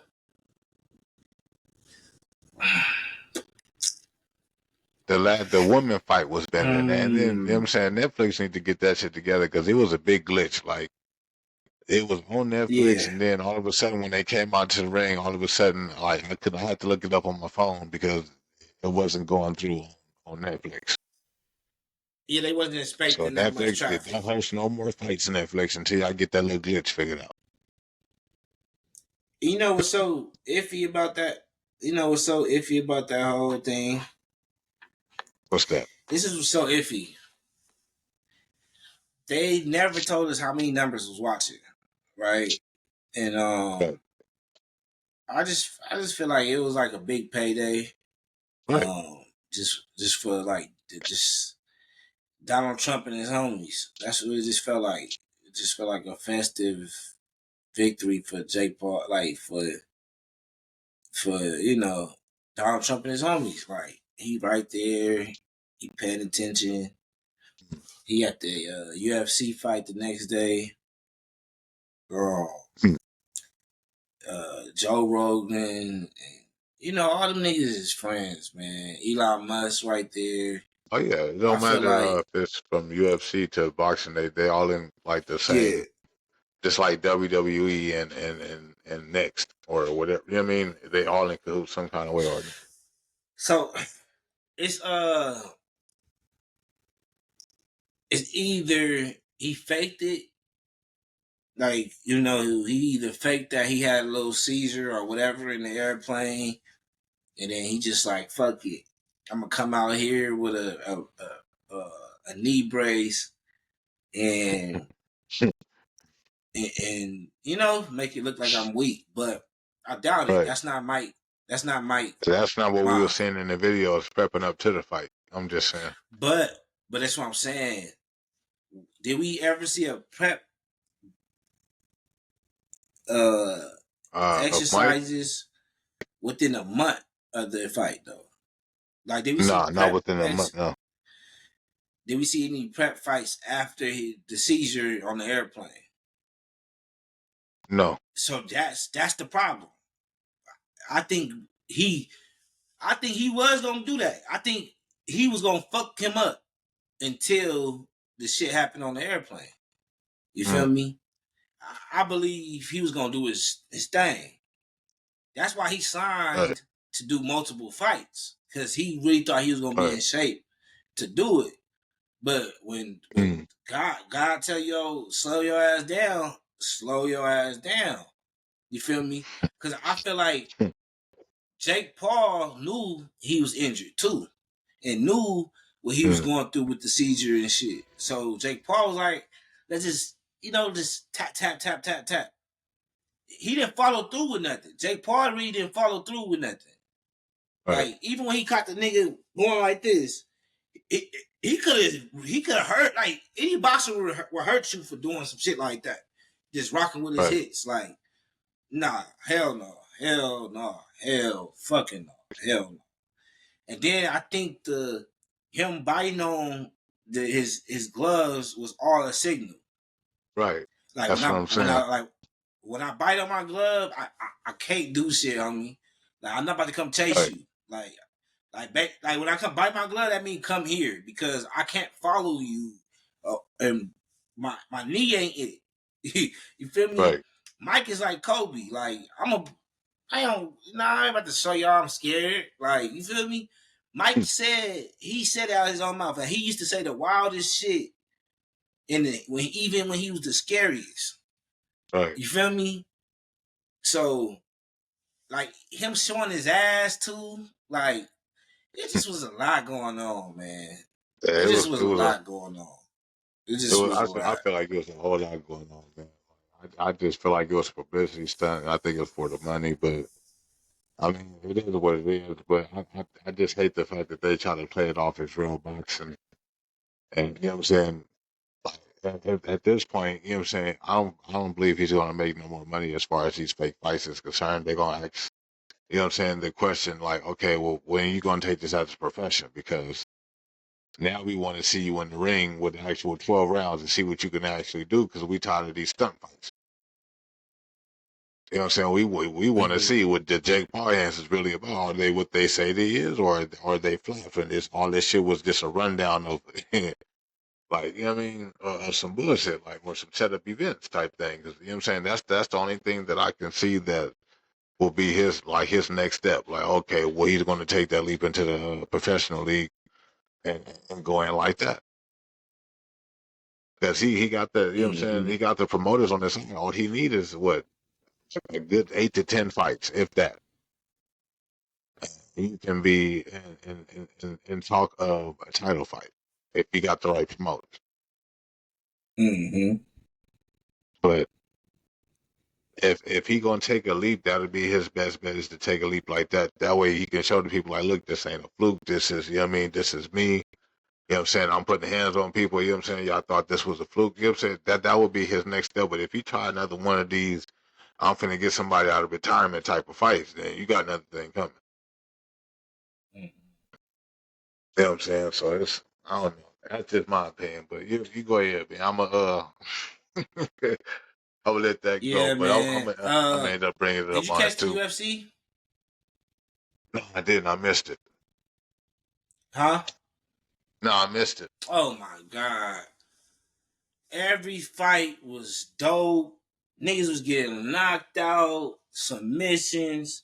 [SPEAKER 2] The woman fight was better than that, and then you know what I'm
[SPEAKER 1] Um.
[SPEAKER 2] saying Netflix need to get that shit together because it was a big glitch. Like it was on Netflix,
[SPEAKER 1] Yeah.
[SPEAKER 2] and then all of a sudden when they came out to the ring, all of a sudden like I had to look it up on my phone because it wasn't going through on Netflix.
[SPEAKER 1] Yeah. They wasn't
[SPEAKER 2] So
[SPEAKER 1] expecting that much
[SPEAKER 2] Netflix, it
[SPEAKER 1] traffic.
[SPEAKER 2] don't host no more fights in Netflix until I get that little glitch figured out.
[SPEAKER 1] You know what's so iffy about that? You know what's so iffy about that whole thing?
[SPEAKER 2] What's that?
[SPEAKER 1] This is what's so iffy. They never told us how many numbers was watching, right? And
[SPEAKER 2] Right.
[SPEAKER 1] I just feel like it was like a big payday.
[SPEAKER 2] Right.
[SPEAKER 1] Just for like just Donald Trump and his homies. That's what it just felt like. It just felt like a festive victory for Jake Paul, like for Donald Trump and his homies. Like he right there, he paying attention. He at the UFC fight the next day. Girl,
[SPEAKER 2] Hmm.
[SPEAKER 1] Joe Rogan, and all them niggas is friends, man. Elon Musk right there.
[SPEAKER 2] Oh yeah, it
[SPEAKER 1] I
[SPEAKER 2] don't
[SPEAKER 1] feel
[SPEAKER 2] matter
[SPEAKER 1] like
[SPEAKER 2] if it's from UFC to boxing. They all in like the
[SPEAKER 1] yeah.
[SPEAKER 2] same, just like WWE and Next or whatever. You know what I mean? They all in cahoots some kind of way or another.
[SPEAKER 1] So it's it's either he faked it, like he either faked that he had a little seizure or whatever in the airplane, and then he just like fuck it, I'm gonna come out here with a knee brace and make it look like I'm weak, but I doubt it.
[SPEAKER 2] Right.
[SPEAKER 1] That's not Mike. That's not Mike
[SPEAKER 2] So that's not what we were
[SPEAKER 1] mom.
[SPEAKER 2] seeing in the videos prepping up to the fight. I'm just saying.
[SPEAKER 1] But that's what I'm saying. Did we ever see a prep uh
[SPEAKER 2] Of Mike?
[SPEAKER 1] exercises within a month of the fight though? Like did we see
[SPEAKER 2] Nah, not
[SPEAKER 1] prep
[SPEAKER 2] within a month. No,
[SPEAKER 1] did we see any prep fights after the seizure on the airplane?
[SPEAKER 2] no.
[SPEAKER 1] So that's the problem. I think he I think he was gonna do that. I think he was gonna fuck him up until the shit happened on the airplane. You feel
[SPEAKER 2] Mm,
[SPEAKER 1] me? I believe he was gonna do his thing. That's why he
[SPEAKER 2] right,
[SPEAKER 1] signed to do multiple fights because he really thought he was gonna be
[SPEAKER 2] right.
[SPEAKER 1] in shape to do it. But when
[SPEAKER 2] Mm,
[SPEAKER 1] God tell you slow your ass down, slow your ass down. You feel me? Because I feel like Jake Paul knew he was injured too, and knew what he was
[SPEAKER 2] mm,
[SPEAKER 1] going through with the seizure and shit. So Jake Paul was like, let's just just tap tap tap tap tap. He didn't follow through with nothing. Jake Paul really didn't follow through with nothing.
[SPEAKER 2] right,
[SPEAKER 1] Like even when he caught the nigga going like this, it, he could have hurt like any boxer would hurt you for doing some shit like that. Just rocking with his
[SPEAKER 2] right,
[SPEAKER 1] hits. Like, nah, hell no. Hell no. Hell fucking no. Hell no. And then I think the him biting on his gloves was all a signal.
[SPEAKER 2] right.
[SPEAKER 1] Like
[SPEAKER 2] That's what I'm saying.
[SPEAKER 1] when I bite on my glove, I can't do shit on me. Like I'm not about to come chase
[SPEAKER 2] Right,
[SPEAKER 1] you. Like when I come bite my glove, that means come here because I can't follow you, and my knee ain't it. You feel me?
[SPEAKER 2] right.
[SPEAKER 1] Mike is like Kobe. Like I don't. Nah, I ain't about to show y'all I'm scared. Like you feel me? Mike said it out of his own mouth. And he used to say the wildest shit even when he was the scariest.
[SPEAKER 2] Right.
[SPEAKER 1] You feel me? So like him showing his ass too, like it just was a lot going on, man.
[SPEAKER 2] Yeah,
[SPEAKER 1] It
[SPEAKER 2] it
[SPEAKER 1] just
[SPEAKER 2] was
[SPEAKER 1] was
[SPEAKER 2] it
[SPEAKER 1] a
[SPEAKER 2] was a
[SPEAKER 1] lot going on. It
[SPEAKER 2] it
[SPEAKER 1] just
[SPEAKER 2] was
[SPEAKER 1] was a
[SPEAKER 2] I
[SPEAKER 1] lot.
[SPEAKER 2] feel like it was a whole lot going on, man. I just feel like it was a publicity stunt. I think it was for the money, but I mean it is what it is. But I just hate the fact that they try to play it off as real boxing. And you know what I'm saying? Like, at this point, you know what I'm saying? I don't believe he's gonna make no more money as far as these fake fights is concerned. They're gonna ask, you know what I'm saying, the question like, okay, well, when are you gonna take this as a profession? Because now we want to see you in the ring with the actual 12 rounds and see what you can actually do because we tired of these stunt fights. You know what I'm saying? We want to
[SPEAKER 1] Mm-hmm.
[SPEAKER 2] see what the Jake Paul hands is really about. Are they what they say they is, or are they fluffing? This all this shit was just a rundown of like, you know what I mean, some bullshit, like, or some set up events type thing. 'Cause, you know what I'm saying? That's the only thing that I can see that will be his next step. Like, okay, well, he's going to take that leap into the professional league and go in like that. Because he got the, you know what I'm saying?
[SPEAKER 1] Mm-hmm.
[SPEAKER 2] He got the promoters on this. All he needs is what? A good 8 to 10 fights, if that. He can be in talk of a title fight if he got the right promoters.
[SPEAKER 1] Mm-hmm.
[SPEAKER 2] But if he gonna take a leap, that'll be his best bet is to take a leap like that. That way he can show the people like, look, this ain't a fluke. This is, you know what I mean? This is me. You know what I'm saying? I'm putting hands on people. You know what I'm saying? Y'all thought this was a fluke. You know what I'm saying? That would be his next step. But if he try another one of these, I'm finna get somebody out of retirement type of fights, then you got another thing coming. You know what I'm saying? So it's, I don't know. That's just my opinion. But you go ahead, man. I will let that go.
[SPEAKER 1] Yeah,
[SPEAKER 2] But
[SPEAKER 1] man.
[SPEAKER 2] I'm gonna end up bringing it
[SPEAKER 1] Did
[SPEAKER 2] up
[SPEAKER 1] you
[SPEAKER 2] on it
[SPEAKER 1] catch the
[SPEAKER 2] too.
[SPEAKER 1] UFC?
[SPEAKER 2] No, I didn't. I missed it.
[SPEAKER 1] Huh?
[SPEAKER 2] No, I missed it.
[SPEAKER 1] Oh my god. Every fight was dope. Niggas was getting knocked out, submissions.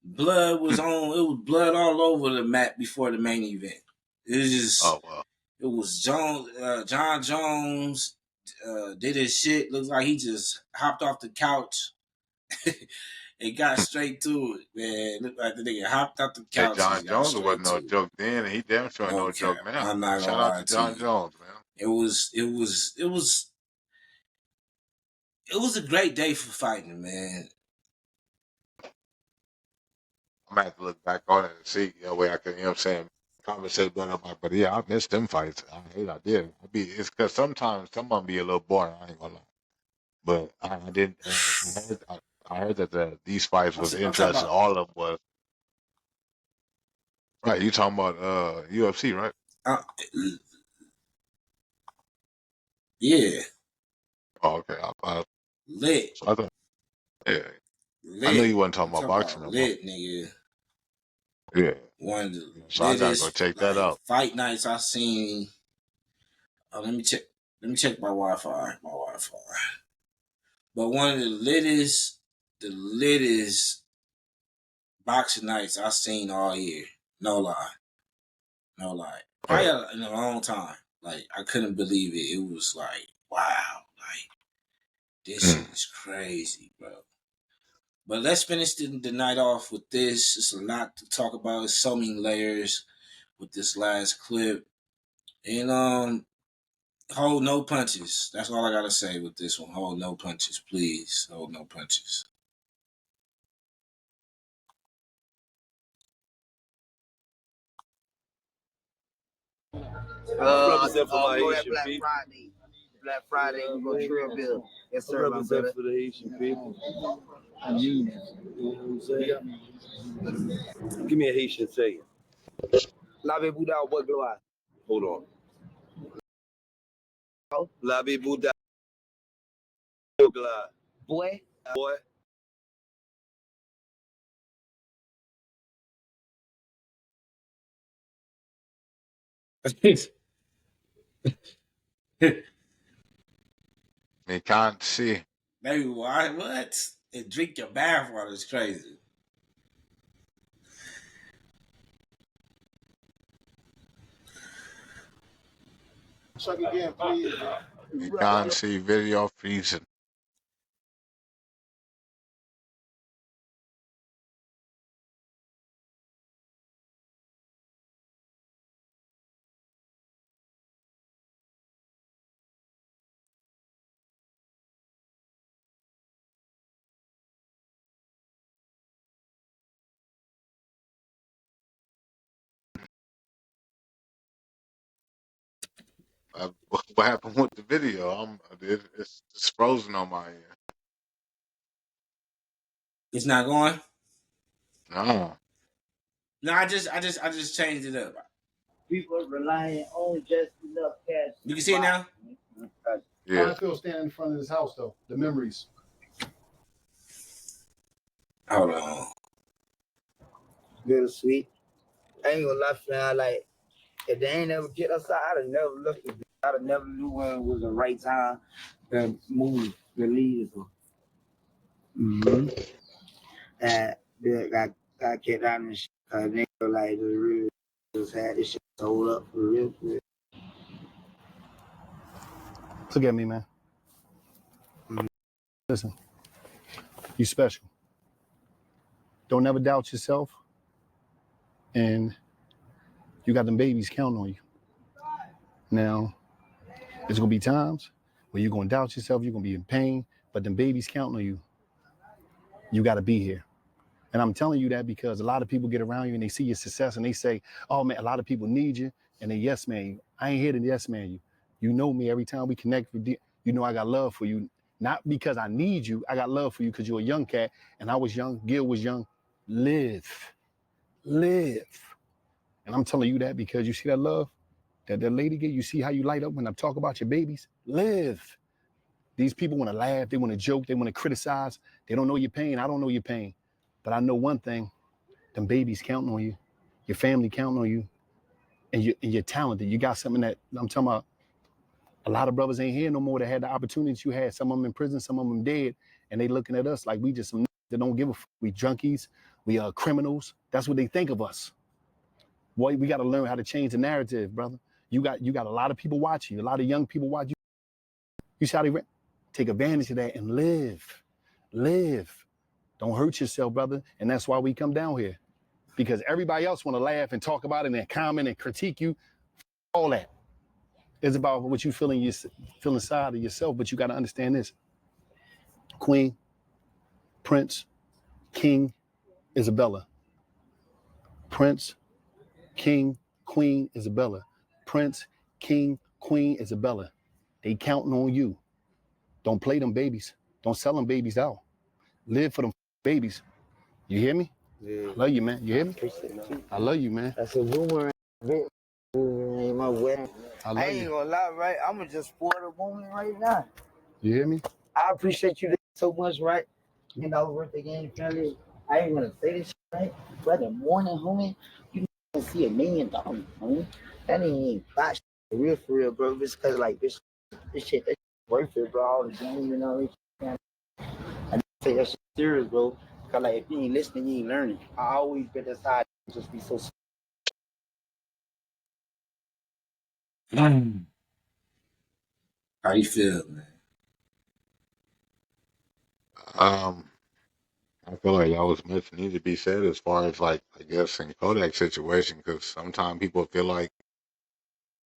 [SPEAKER 1] Blood was on. It was blood all over the map before the main event. It was just.
[SPEAKER 2] Oh well.
[SPEAKER 1] It was John Jones did his shit. Looks like he just hopped off the couch and got straight to it, man. Looked like the nigga hopped off the
[SPEAKER 2] Hey,
[SPEAKER 1] couch and
[SPEAKER 2] John
[SPEAKER 1] just got
[SPEAKER 2] Jones wasn't
[SPEAKER 1] straight
[SPEAKER 2] no
[SPEAKER 1] to it.
[SPEAKER 2] joke then, and he damn sure ain't
[SPEAKER 1] No
[SPEAKER 2] no
[SPEAKER 1] cap.
[SPEAKER 2] joke now.
[SPEAKER 1] I'm not gonna
[SPEAKER 2] Shout out to
[SPEAKER 1] lie to
[SPEAKER 2] John
[SPEAKER 1] you.
[SPEAKER 2] Jones, man.
[SPEAKER 1] It was a great day for fighting, man.
[SPEAKER 2] I'm gonna have to look back on it and see, you know, way I can, you know what I'm saying, conversate with him. But yeah, I missed them fights. I did. It's because sometimes some of them be a little boring. I ain't gonna lie. but I didn't. I heard that these fights was
[SPEAKER 1] I'm talking
[SPEAKER 2] interesting.
[SPEAKER 1] about
[SPEAKER 2] All of them was right. You talking about UFC, right?
[SPEAKER 1] uh, yeah,
[SPEAKER 2] Oh, okay.
[SPEAKER 1] lit,
[SPEAKER 2] So I thought, yeah, I knew
[SPEAKER 1] lit.
[SPEAKER 2] you wasn't
[SPEAKER 1] I'm
[SPEAKER 2] talking about
[SPEAKER 1] talking
[SPEAKER 2] boxing
[SPEAKER 1] about
[SPEAKER 2] no more.
[SPEAKER 1] lit, nigga.
[SPEAKER 2] Yeah.
[SPEAKER 1] One of the
[SPEAKER 2] So I gotta go
[SPEAKER 1] littest
[SPEAKER 2] check that
[SPEAKER 1] like
[SPEAKER 2] out.
[SPEAKER 1] fight nights I seen. Let me check. Let me check my Wi-Fi. But one of the littest boxing nights I seen all year. No lie, no lie. Probably
[SPEAKER 2] Yeah.
[SPEAKER 1] in a long time. Like I couldn't believe it. It was like wow, like this
[SPEAKER 2] Mm.
[SPEAKER 1] shit is crazy, bro. But let's finish the night off with this. It's a lot to talk about. It's so many layers with this last clip. And hold no punches. That's all I gotta say with this one. Hold no punches, please. Hold no punches.
[SPEAKER 3] Represent for my Haitian
[SPEAKER 4] Black
[SPEAKER 3] people.
[SPEAKER 4] Friday. Black Friday, we go Trill Bill. Yes, sir, my
[SPEAKER 3] Represent
[SPEAKER 4] brother.
[SPEAKER 3] for the Haitian people. You know what I'm saying? Give me a Haitian saying.
[SPEAKER 4] Lave Bouddha, what gloire?
[SPEAKER 3] Hold on. Labi Buddha.
[SPEAKER 4] Boy,
[SPEAKER 3] Boy.
[SPEAKER 2] Me can't see.
[SPEAKER 1] Baby, why? What? And drink your bathwater is crazy.
[SPEAKER 5] Check again, please.
[SPEAKER 2] Me can't see video freezing. What happened with the video? It's frozen on my end.
[SPEAKER 1] It's not going.
[SPEAKER 2] No.
[SPEAKER 1] No, I just changed it up.
[SPEAKER 4] people relying on just enough cash.
[SPEAKER 1] You can see it now.
[SPEAKER 5] How
[SPEAKER 2] Yeah.
[SPEAKER 5] I feel standing in front of this house, though. The memories.
[SPEAKER 1] Hold on.
[SPEAKER 4] Little sweet. I ain't gonna lie, fam. Like, if they ain't never get us out, I'd have never looked at it. I'd have never knew when it was the right time to move, to leave. Mm-hmm. And they got kicked out and shit. Cause they were like, they really just had this shit sold up for real.
[SPEAKER 5] Look at me, man. Listen, you special. Don't never doubt yourself. And you got them babies counting on you. Now, there's going to be times where you're going to doubt yourself. You're going to be in pain. But them babies counting on you. You got to be here. And I'm telling you that because a lot of people get around you and they see your success and they say, oh man, a lot of people need you. And they yes man you. I ain't here to yes man you. You know me every time we connect with you. You know I got love for you. Not because I need you. I got love for you because you're a young cat and I was young. Gil was young. Live. Live. And I'm telling you that because you see that love that lady get. You see how you light up when I talk about your babies. Live. These people want to laugh. They want to joke. They want to criticize. They don't know your pain. I don't know your pain. But I know one thing. Them babies counting on you, your family counting on you, and you're talented. You got something that I'm talking about. A lot of brothers ain't here no more that had the opportunities you had. Some of them in prison, some of them dead, and they looking at us like we just some that don't give a fuck. We junkies, we are criminals. That's what they think of us. Boy, we got to learn how to change the narrative, brother. You got a lot of people watching you, a lot of young people watch you. You should take advantage of that and live, live. Don't hurt yourself, brother. And that's why we come down here. Because everybody else want to laugh and talk about it and comment and critique you. All that is about what you feel inside of yourself. But you got to understand this: Queen, Prince, King, Isabella, Prince, King, Queen, Isabella, Prince, King, Queen, Isabella. They counting on you. Don't play them babies. Don't sell them babies out. Live for them babies. You hear me?
[SPEAKER 4] Yeah.
[SPEAKER 5] I love you, man. You hear me?
[SPEAKER 4] Appreciate you.
[SPEAKER 5] I love you, man.
[SPEAKER 4] That's a boomerang. Boomerang in my wedding.
[SPEAKER 5] I
[SPEAKER 4] I
[SPEAKER 5] love
[SPEAKER 4] ain't
[SPEAKER 5] you.
[SPEAKER 4] gonna lie, right? I'ma just spoil the moment right now.
[SPEAKER 5] You hear me?
[SPEAKER 4] I appreciate you so much, right? You know, birthday game family. I ain't gonna say this shit, right? But the morning, homie, you gonna see $1 million, homie. That ain't bot shit. For real, bro. Just cause like this shit, that shit worth it, bro. All the game, you know. I take that shit serious, bro. Cause like if you ain't listening, you ain't learning. I always been that side, just be so.
[SPEAKER 1] How you feel, man?
[SPEAKER 2] I feel like that was much need to be said as far as like I guess in Kodak situation because sometimes people feel like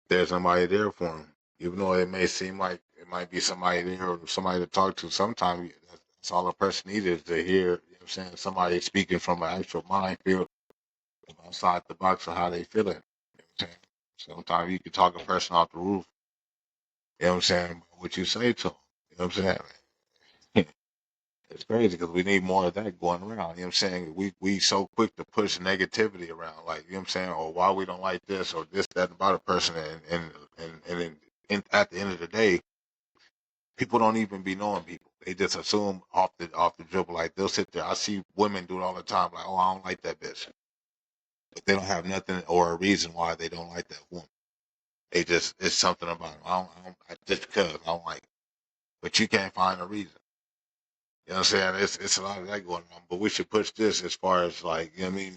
[SPEAKER 2] there's somebody there for them, even though it may seem like it might be somebody there or somebody to talk to. Sometimes that's all a person needs is to hear. You know what I'm saying, somebody speaking from an actual mind field outside the box of how they feeling. You know what I'm saying? Sometimes you can talk a person off the roof. You know what I'm saying? What you say to them. You know what I'm saying? It's crazy because we need more of that going around. You know what I'm saying? We so quick to push negativity around, like you know what I'm saying, or why we don't like this or this, that about a person, and at the end of the day, people don't even be knowing people. They just assume off the dribble. Like they'll sit there. I see women do it all the time. Like, oh, I don't like that bitch, but they don't have nothing or a reason why they don't like that woman. They just it's something about them. Just because I don't like it. But you can't find a reason. You know what I'm saying? It's a lot of that going on. But we should push this as far as like, you know what I mean,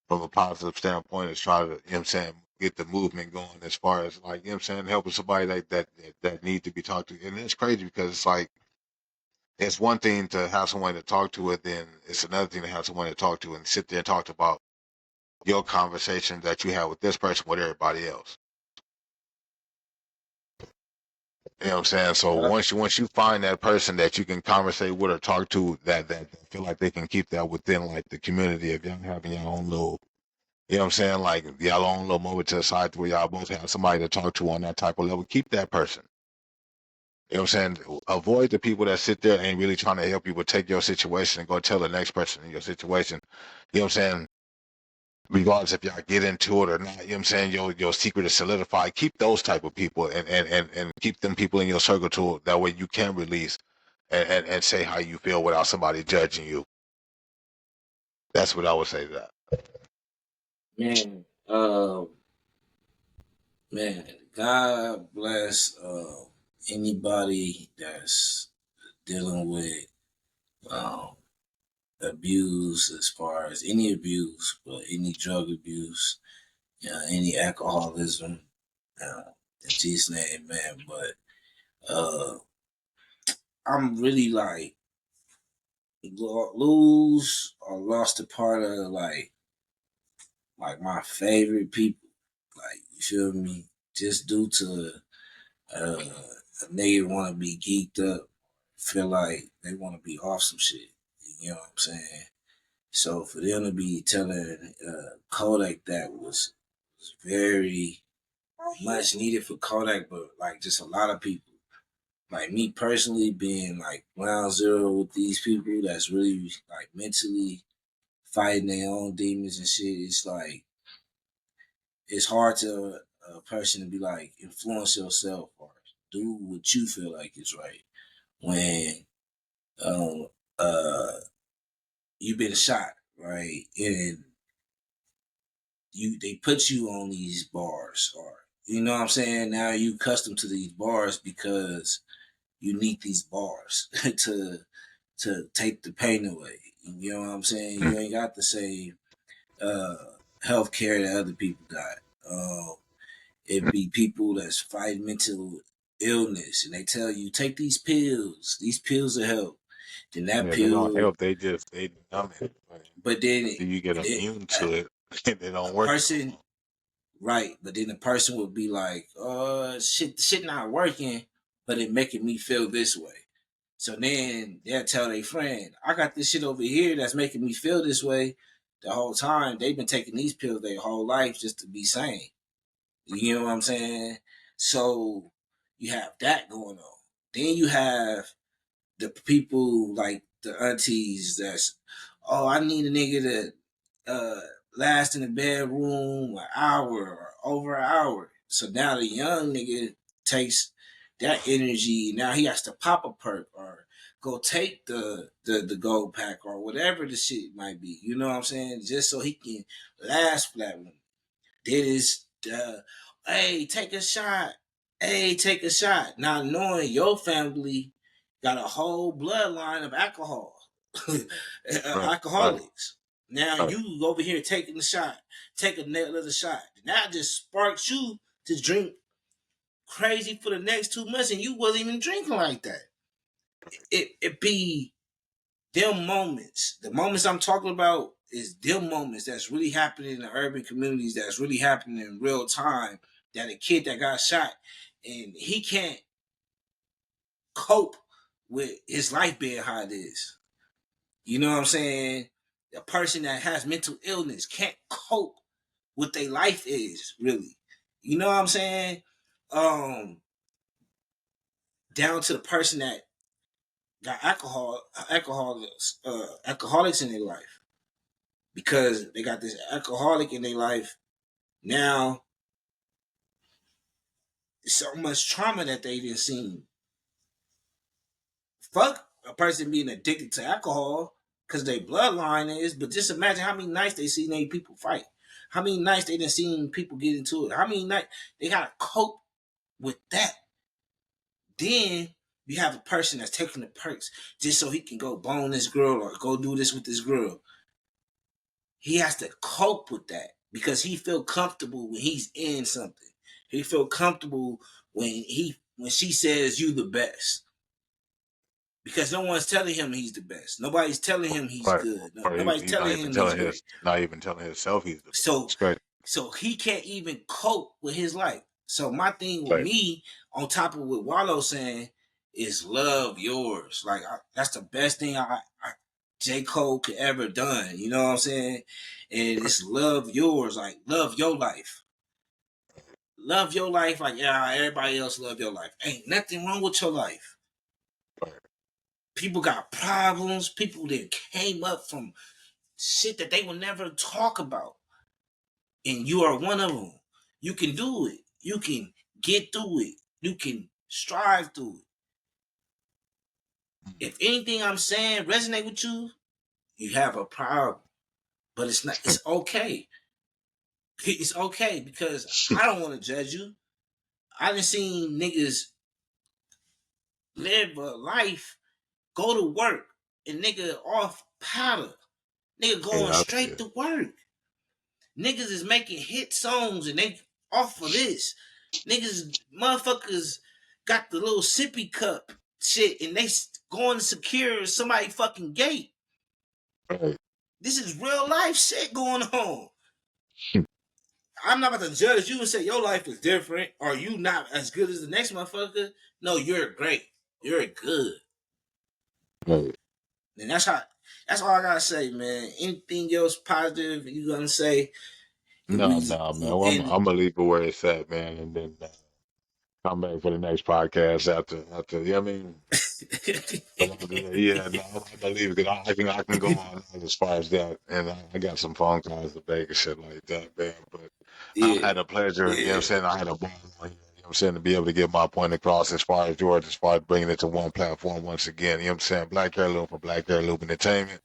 [SPEAKER 2] from a positive standpoint, is try to, you know what I'm saying, get the movement going as far as like, you know what I'm saying, helping somebody that need to be talked to. And it's crazy because it's like it's one thing to have someone to talk to, and then it's another thing to have someone to talk to and sit there and talk about your conversation that you have with this person with everybody else. You know what I'm saying? So
[SPEAKER 1] Yeah.
[SPEAKER 2] once you find that person that you can conversate with or talk to that feel like they can keep that within like the community of y'all having your own little, you know what I'm saying, like y'all own little moment to the side where y'all both have somebody to talk to on that type of level. Keep that person. You know what I'm saying? Avoid the people that sit there and ain't really trying to help you, but take your situation and go tell the next person in your situation. You know what I'm saying? Regardless if y'all get into it or not, you know what I'm saying, your secret is solidified. Keep those type of people and keep them people in your circle too. That way you can release and say how you feel without somebody judging you. That's what I would say to that.
[SPEAKER 1] Man, man, God bless anybody that's dealing with um, abuse, as far as any abuse, but any drug abuse, any alcoholism. In Jesus' name, man. But I'm really like lose or lost a part of like my favorite people. Like you feel me? Just due to a nigga want to be geeked up, feel like they want to be off some shit. You know what I'm saying? So for them to be telling Kodak that was very much needed for Kodak, but like just a lot of people. Like me personally being like ground zero with these people that's really like mentally fighting their own demons and shit. It's like it's hard to a person to be like influence yourself or do what you feel like is right when um uh you've been shot, right? And they put you on these bars, or you know what I'm saying? Now you accustomed to these bars because you need these bars to take the pain away. You know what I'm saying?
[SPEAKER 2] Hmm.
[SPEAKER 1] You ain't got the same uh health care that other people got. It be people that's fighting mental illness and they tell you take these pills. These pills will help. Then that
[SPEAKER 2] Yeah, they don't
[SPEAKER 1] pill,
[SPEAKER 2] help. They numb it. Like,
[SPEAKER 1] but then
[SPEAKER 2] after you get
[SPEAKER 1] it,
[SPEAKER 2] immune to it, they don't
[SPEAKER 1] a
[SPEAKER 2] work no
[SPEAKER 1] person, right? But then the person would be like, shit not working, but it making me feel this way." So then they'll tell their friend, "I got this shit over here that's making me feel this way." The whole time they've been taking these pills their whole life just to be sane. You know what I'm saying? So you have that going on. Then you have the people like the aunties that's, oh, I need a nigga to last in the bedroom an hour or over an hour. So now the young nigga takes that energy. Now he has to pop a perk or go take the gold pack or whatever the shit might be. You know what I'm saying? Just so he can last for that one. Then it's hey, take a shot. Hey, take a shot. Not knowing your family got a whole bloodline of alcohol,
[SPEAKER 2] Right, right,
[SPEAKER 1] alcoholics. Now
[SPEAKER 2] right.
[SPEAKER 1] you over here taking the shot, take another shot. Now it just sparks you to drink crazy for the next 2 months, and you wasn't even drinking like that. It be them moments. The moments I'm talking about is them moments that's really happening in the urban communities, that's really happening in real time. That a kid that got shot and he can't cope with his life being how it is. You know what I'm saying? A person that has mental illness can't cope with their life is really. You know what I'm saying? Um, Down to the person that got alcoholics in their life because they got this alcoholic in their life. Now, so much trauma that they didn't see. Fuck a person being addicted to alcohol because their bloodline is, but just imagine how many nights they seen they people fight. How many nights they didn't seen people get into it. How many nights they gotta cope with that. Then you have a person that's taking the perks just so he can go bone this girl or go do this with this girl. He has to cope with that because he feel comfortable when he's in something. He feel comfortable when she says you the best. Because no one's telling him he's the best. Nobody's telling him he's
[SPEAKER 2] Right.
[SPEAKER 1] good. No,
[SPEAKER 2] Or
[SPEAKER 1] nobody's
[SPEAKER 2] he's not
[SPEAKER 1] telling
[SPEAKER 2] even
[SPEAKER 1] him he's
[SPEAKER 2] telling
[SPEAKER 1] great.
[SPEAKER 2] himself he's the best.
[SPEAKER 1] So
[SPEAKER 2] It's great.
[SPEAKER 1] so he can't even cope with his life. So my thing with
[SPEAKER 2] Right.
[SPEAKER 1] me, on top of what Wallow saying, is love yours. Like that's the best thing J. Cole could ever done. You know what I'm saying? And it's love yours. Like love your life. Love your life like yeah, everybody else love your life. Ain't nothing wrong with your life.
[SPEAKER 2] Right.
[SPEAKER 1] People got problems. People that came up from shit that they will never talk about. And you are one of them. You can do it. You can get through it. You can strive through it. If anything I'm saying resonate with you, you have a problem. But it's not. It's okay. It's okay because I don't want to judge you. I done seen niggas live a life, go to work, and nigga off powder. Nigga going
[SPEAKER 2] Yeah, I see
[SPEAKER 1] straight
[SPEAKER 2] it.
[SPEAKER 1] to work. Niggas is making hit songs and they off of this. Niggas, motherfuckers got the little sippy cup shit and they going to secure somebody fucking gate.
[SPEAKER 2] Right.
[SPEAKER 1] This is real life shit going on. I'm not about to judge you and say your life is different or you not as good as the next motherfucker. No, you're great. You're good.
[SPEAKER 2] Right.
[SPEAKER 1] And that's all I gotta say, man. Anything else positive you gonna say? And
[SPEAKER 2] No,
[SPEAKER 1] we
[SPEAKER 2] no, man. Well,
[SPEAKER 1] and
[SPEAKER 2] I'm gonna leave it where it's at, man, and then come back for the next podcast after. You know what I mean? But yeah, no, I believe that I can go on as far as that, and I got some phone calls to make and shit like that, man. But I
[SPEAKER 1] yeah,
[SPEAKER 2] had a pleasure, you know what I'm
[SPEAKER 1] yeah,
[SPEAKER 2] saying? I had a ball on here, you know what I'm saying, to be able to get my point across as far as George, as far as bringing it to one platform once again, you know what I'm saying? Blacc Heirloom for Blacc Heirloom Entertainment.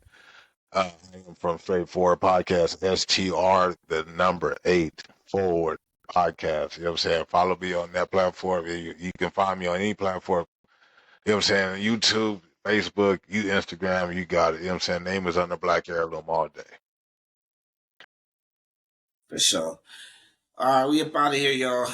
[SPEAKER 2] I am from Straightforward Podcast, STR, the number 8 forward podcast. You know what I'm saying? Follow me on that platform. You can find me on any platform. You know what I'm saying? YouTube, Facebook, Instagram, you got it. You know what I'm saying? Name is under Blacc Heirloom all day.
[SPEAKER 1] for sure. All right, we up out of here, y'all.